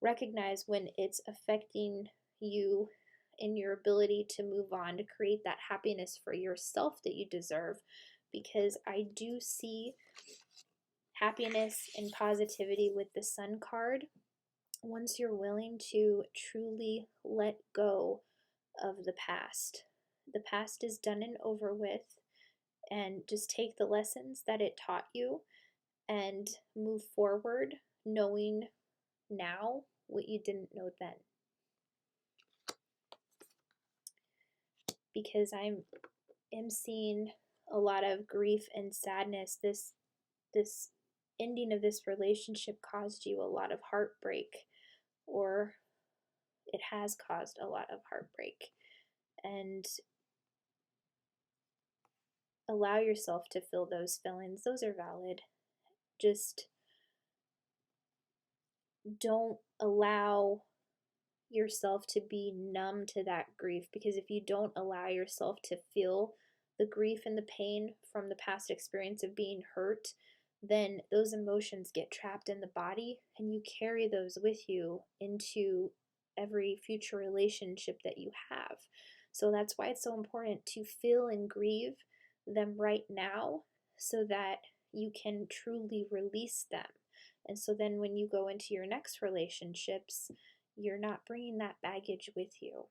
Speaker 1: recognize when it's affecting you in your ability to move on, to create that happiness for yourself that you deserve. Because I do see happiness and positivity with the Sun card once you're willing to truly let go of the past. The past is done and over with, and just take the lessons that it taught you and move forward knowing now what you didn't know then. Because I am seeing a lot of grief and sadness. This ending of this relationship caused you a lot of heartbreak, or it has caused a lot of heartbreak. And allow yourself to feel those feelings. Those are valid. Just don't allow yourself to be numb to that grief, because if you don't allow yourself to feel the grief and the pain from the past experience of being hurt, then those emotions get trapped in the body and you carry those with you into every future relationship that you have. So that's why it's so important to feel and grieve them right now so that you can truly release them. And so then when you go into your next relationships, you're not bringing that baggage with you.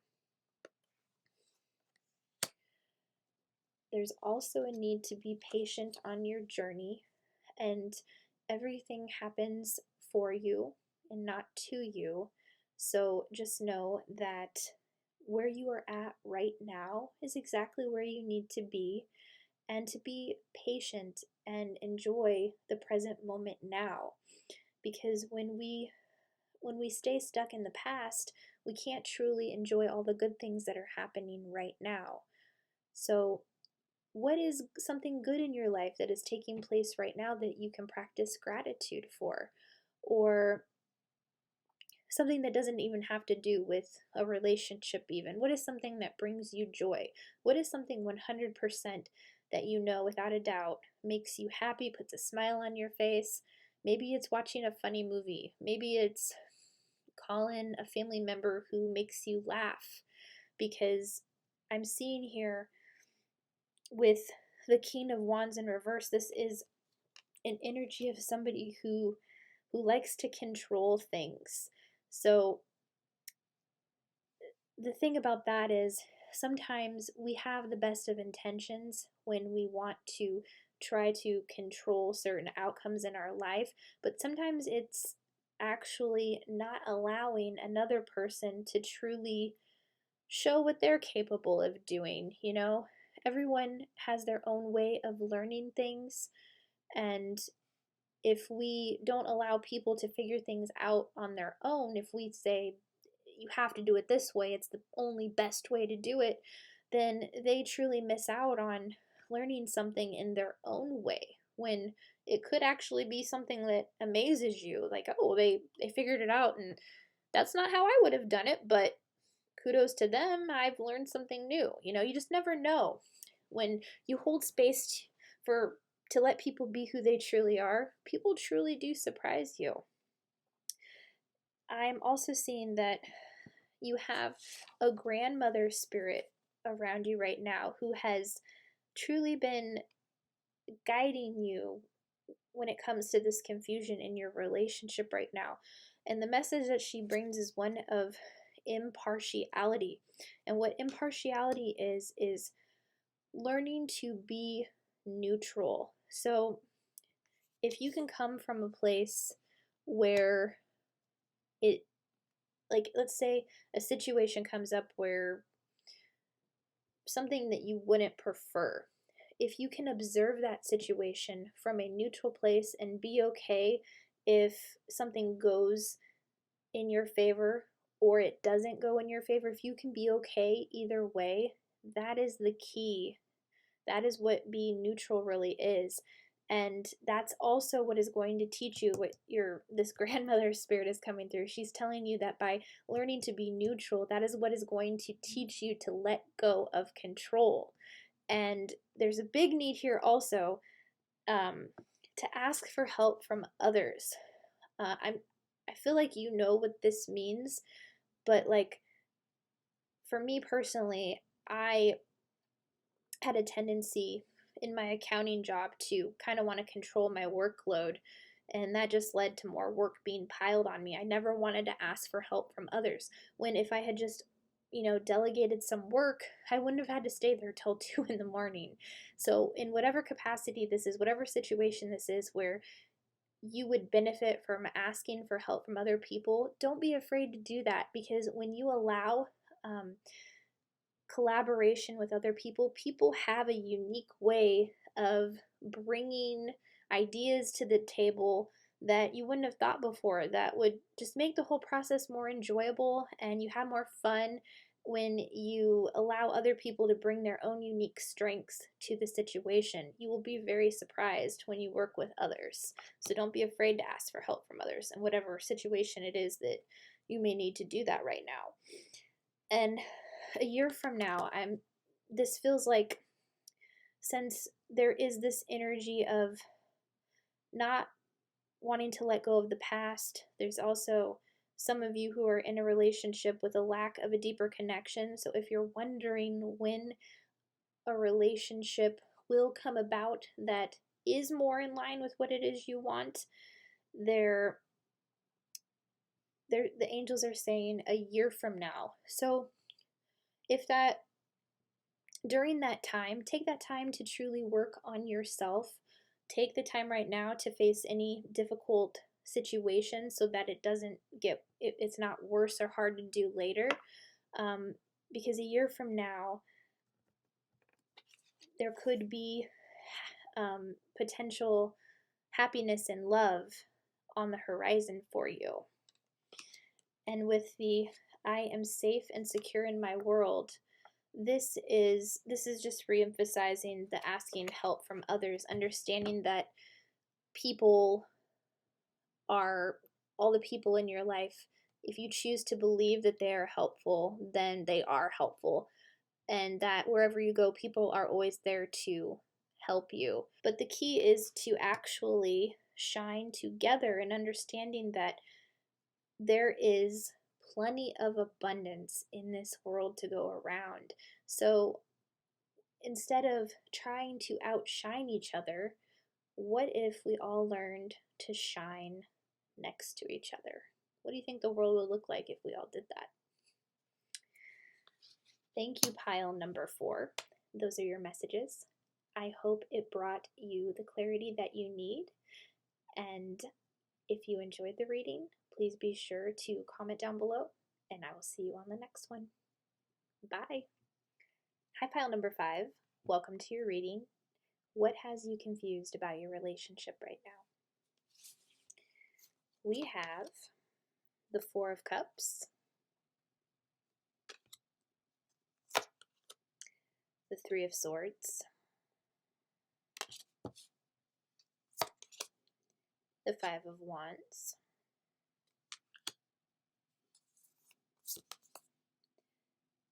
Speaker 1: There's also a need to be patient on your journey, and everything happens for you and not to you. So just know that where you are at right now is exactly where you need to be, and to be patient and enjoy the present moment now. Because when we stay stuck in the past, we can't truly enjoy all the good things that are happening right now. So, what is something good in your life that is taking place right now that you can practice gratitude for? Or something that doesn't even have to do with a relationship even. What is something that brings you joy? What is something 100% that you know without a doubt makes you happy, puts a smile on your face? Maybe it's watching a funny movie. Maybe it's calling a family member who makes you laugh. Because I'm seeing here with the King of Wands in reverse, this is an energy of somebody who likes to control things. So the thing about that is sometimes we have the best of intentions when we want to try to control certain outcomes in our life, but sometimes it's actually not allowing another person to truly show what they're capable of doing. You know, everyone has their own way of learning things, and if we don't allow people to figure things out on their own, if we say you have to do it this way, it's the only best way to do it, then they truly miss out on learning something in their own way, when it could actually be something that amazes you. Like, oh, they figured it out, and that's not how I would have done it, but kudos to them, I've learned something new. You know, you just never know. When you hold space to let people be who they truly are, people truly do surprise you. I'm also seeing that you have a grandmother spirit around you right now who has truly been guiding you when it comes to this confusion in your relationship right now. And the message that she brings is one of impartiality. And what impartiality is learning to be neutral. So if you can come from a place where it, like, let's say a situation comes up where something that you wouldn't prefer, if you can observe that situation from a neutral place and be okay if something goes in your favor or it doesn't go in your favor, if you can be okay either way, that is the key. That is what being neutral really is. And that's also what is going to teach you what this grandmother spirit is coming through. She's telling you that by learning to be neutral, that is what is going to teach you to let go of control. And there's a big need here also to ask for help from others. I feel like you know what this means, but like for me personally, I had a tendency in my accounting job to kind of want to control my workload, and that just led to more work being piled on me. I never wanted to ask for help from others, when if I had just delegated some work, I wouldn't have had to stay there till 2 in the morning. So in whatever capacity this is, whatever situation this is, where you would benefit from asking for help from other people, don't be afraid to do that, because when you allow collaboration with other people, people have a unique way of bringing ideas to the table that you wouldn't have thought before, that would just make the whole process more enjoyable, and you have more fun when you allow other people to bring their own unique strengths to the situation. You will be very surprised when you work with others. So don't be afraid to ask for help from others in whatever situation it is that you may need to do that right now. And a year from now, this feels like, since there is this energy of not wanting to let go of the past, there's also some of you who are in a relationship with a lack of a deeper connection. So if you're wondering when a relationship will come about that is more in line with what it is you want, the angels are saying a year from now. So if that, during that time, take that time to truly work on yourself. Take the time right now to face any difficult situation so that it's not worse or hard to do later. Because a year from now, there could be potential happiness and love on the horizon for you. And with the I am safe and secure in my world, this is just re-emphasizing the asking help from others, understanding that people are all the people in your life. If you choose to believe that they are helpful, then they are helpful, and that wherever you go, people are always there to help you. But the key is to actually shine together and understanding that there is plenty of abundance in this world to go around. So instead of trying to outshine each other, what if we all learned to shine next to each other? What do you think the world would look like if we all did that? Thank you, pile number 4. Those are your messages. I hope it brought you the clarity that you need. And if you enjoyed the reading, please be sure to comment down below, and I will see you on the next one. Bye. Hi, pile number 5. Welcome to your reading. What has you confused about your relationship right now? We have the 4 of Cups, the 3 of Swords, the 5 of Wands,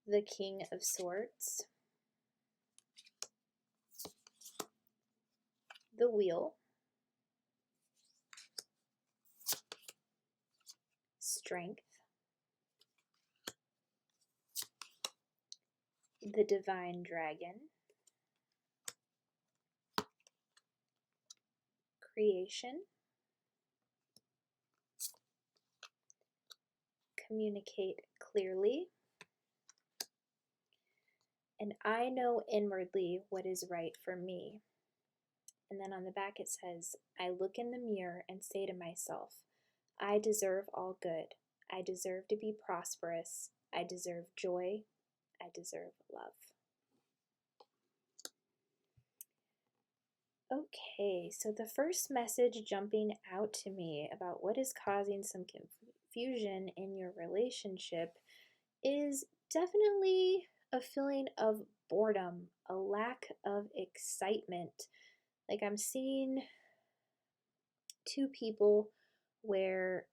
Speaker 1: the King of Swords, the Wheel, Strength, the Divine Dragon, Creation, Communicate clearly, and I know inwardly what is right for me. And then on the back it says, I look in the mirror and say to myself, I deserve all good. I deserve to be prosperous. I deserve joy. I deserve love. Okay, so the first message jumping out to me about what is causing some confusion in your relationship is definitely a feeling of boredom, a lack of excitement. Like, I'm seeing 2 people where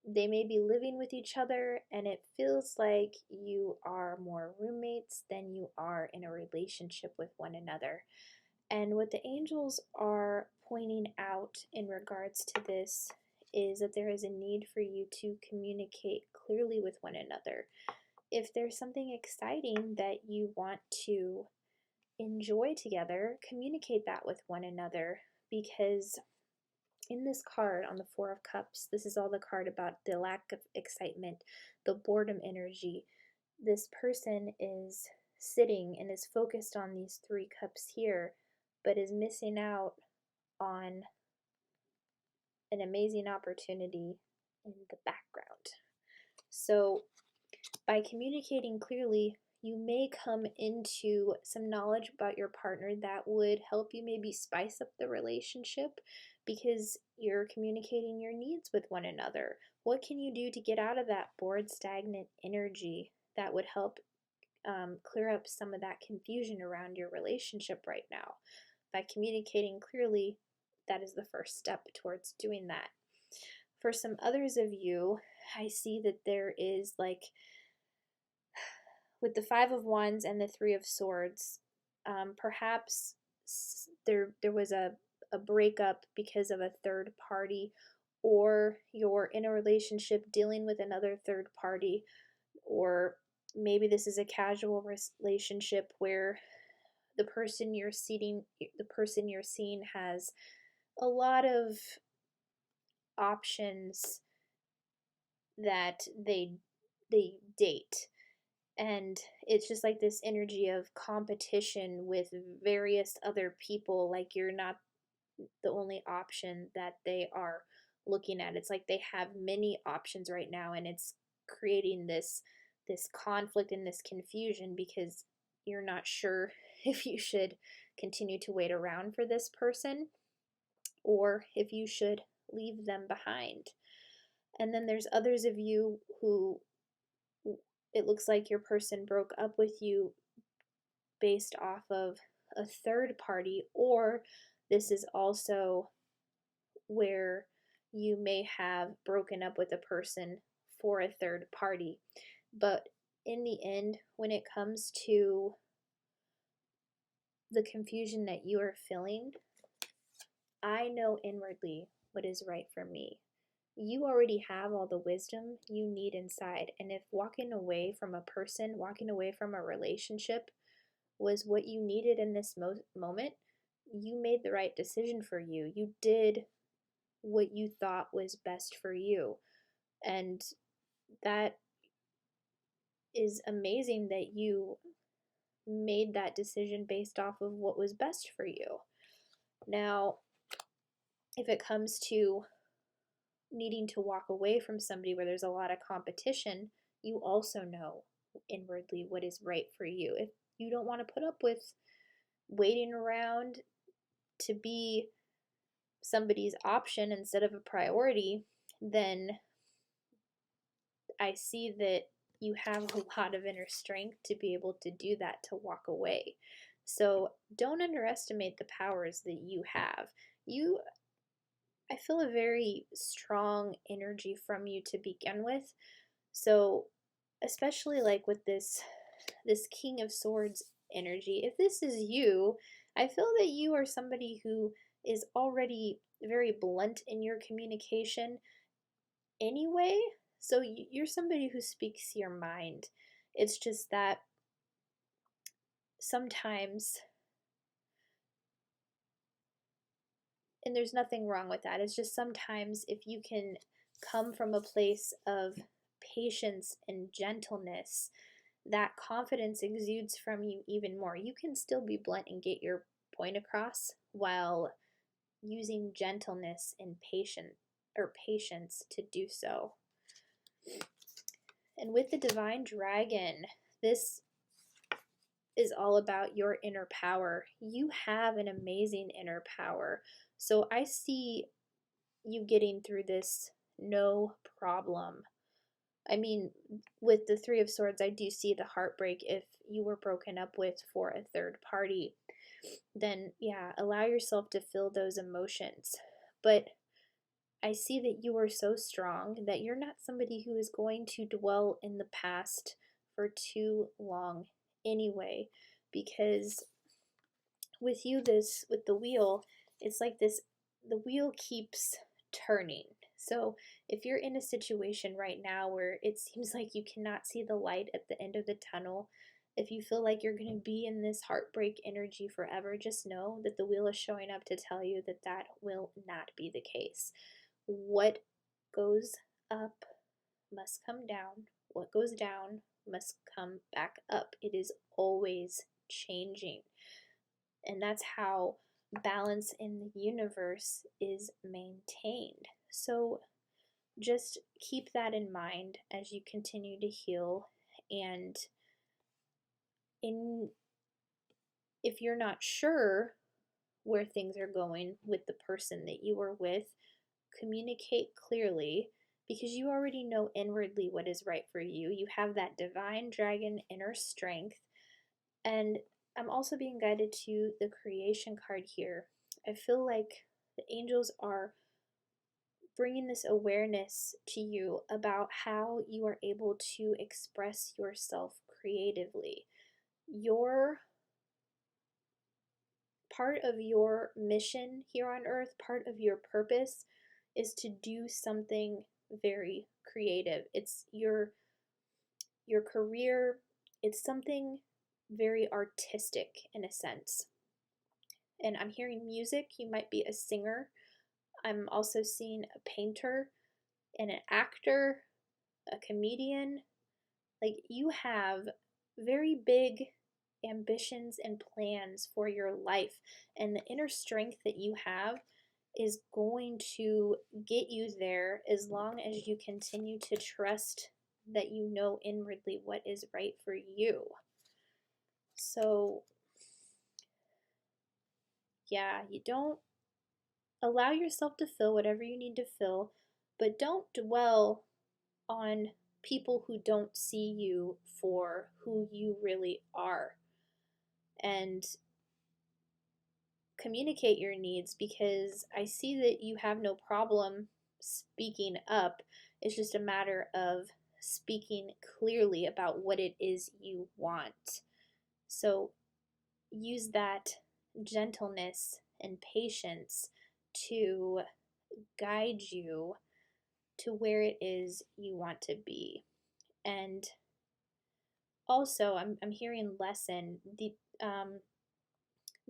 Speaker 1: they may be living with each other, and it feels like you are more roommates than you are in a relationship with one another. And what the angels are pointing out in regards to this is that there is a need for you to communicate clearly with one another. If there's something exciting that you want to enjoy together, communicate that with one another, because in this card on the 4 of Cups, this is all the card about the lack of excitement, the boredom energy. This person is sitting and is focused on these 3 cups here, but is missing out on an amazing opportunity in the background. So by communicating clearly, you may come into some knowledge about your partner that would help you maybe spice up the relationship, because you're communicating your needs with one another. What can you do to get out of that bored, stagnant energy that would help clear up some of that confusion around your relationship right now? By communicating clearly, that is the first step towards doing that. For some others of you, I see that there is, like, with the Five of Wands and the Three of Swords, perhaps there was a breakup because of a third party, or you're in a relationship dealing with another third party, or maybe this is a casual relationship where the person you're seeing has a lot of options that they date, and it's just like this energy of competition with various other people. Like, you're not the only option that they are looking at. It's like they have many options right now, and it's creating this conflict and this confusion, because you're not sure if you should continue to wait around for this person or if you should leave them behind. And then there's others of you who, it looks like your person broke up with you based off of a third party, or this is also where you may have broken up with a person for a third party. But in the end, when it comes to the confusion that you are feeling, I know inwardly what is right for me. You already have all the wisdom you need inside. And if walking away from a person, walking away from a relationship was what you needed in this moment, you made the right decision for you. You did what you thought was best for you. And that is amazing that you made that decision based off of what was best for you. Now, if it comes to needing to walk away from somebody where there's a lot of competition, you also know inwardly what is right for you. If you don't want to put up with waiting around to be somebody's option instead of a priority, then I see that you have a lot of inner strength to be able to do that, to walk away. So don't underestimate the powers that you have. I feel a very strong energy from you to begin with. So especially like with this King of Swords energy, if this is you, I feel that you are somebody who is already very blunt in your communication anyway. So you're somebody who speaks your mind. It's just that sometimes, and there's nothing wrong with that, it's just sometimes if you can come from a place of patience and gentleness, that confidence exudes from you even more. You can still be blunt and get your point across while using gentleness and patience to do so. And with the Divine Dragon, this is all about your inner power. You have an amazing inner power. So I see you getting through this no problem. I mean, with the Three of Swords, I do see the heartbreak. If you were broken up with for a third party, then yeah, allow yourself to feel those emotions. But I see that you are so strong that you're not somebody who is going to dwell in the past for too long anyway, because with you, with the wheel, it's like this, the wheel keeps turning. So if you're in a situation right now where it seems like you cannot see the light at the end of the tunnel, if you feel like you're going to be in this heartbreak energy forever, just know that the wheel is showing up to tell you that that will not be the case. What goes up must come down. What goes down must come back up. It is always changing. And that's how balance in the universe is maintained. So just keep that in mind as you continue to heal. And if you're not sure where things are going with the person that you are with, communicate clearly, because you already know inwardly what is right for you. You have that divine dragon inner strength. And I'm also being guided to the creation card here. I feel like the angels are bringing this awareness to you about how you are able to express yourself creatively. Your part of your mission here on earth, part of your purpose, is to do something very creative. It's your career, it's something very artistic in a sense. And I'm hearing music. You might be a singer. I'm also seeing a painter and an actor, a comedian. Like, you have very big ambitions and plans for your life, and the inner strength that you have is going to get you there as long as you continue to trust that you know inwardly what is right for you. So yeah, you don't allow yourself to feel whatever you need to feel, but don't dwell on people who don't see you for who you really are. And communicate your needs, because I see that you have no problem speaking up. It's just a matter of speaking clearly about what it is you want. So use that gentleness and patience to guide you to where it is you want to be. And also, I'm hearing lesson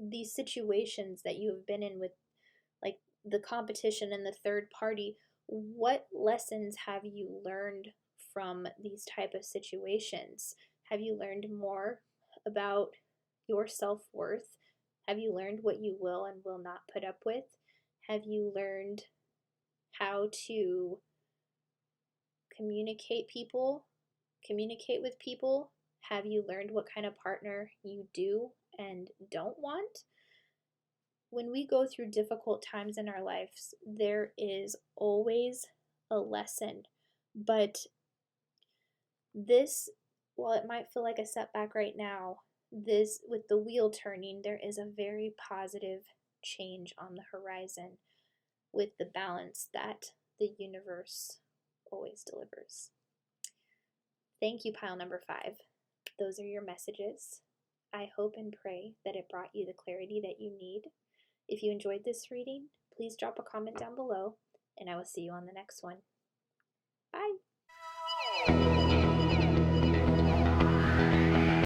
Speaker 1: these situations that you have been in with, like, the competition and the third party. What lessons have you learned from these type of situations? Have you learned more about your self-worth? Have you learned what you will and will not put up with? Have you learned how to communicate with people? Have you learned what kind of partner you do and don't want? When we go through difficult times in our lives, there is always a lesson. But this, while it might feel like a setback right now, this, with the wheel turning, there is a very positive change on the horizon with the balance that the universe always delivers. Thank you, pile number 5. Those are your messages. I hope and pray that it brought you the clarity that you need. If you enjoyed this reading, please drop a comment down below, and I will see you on the next one. Bye!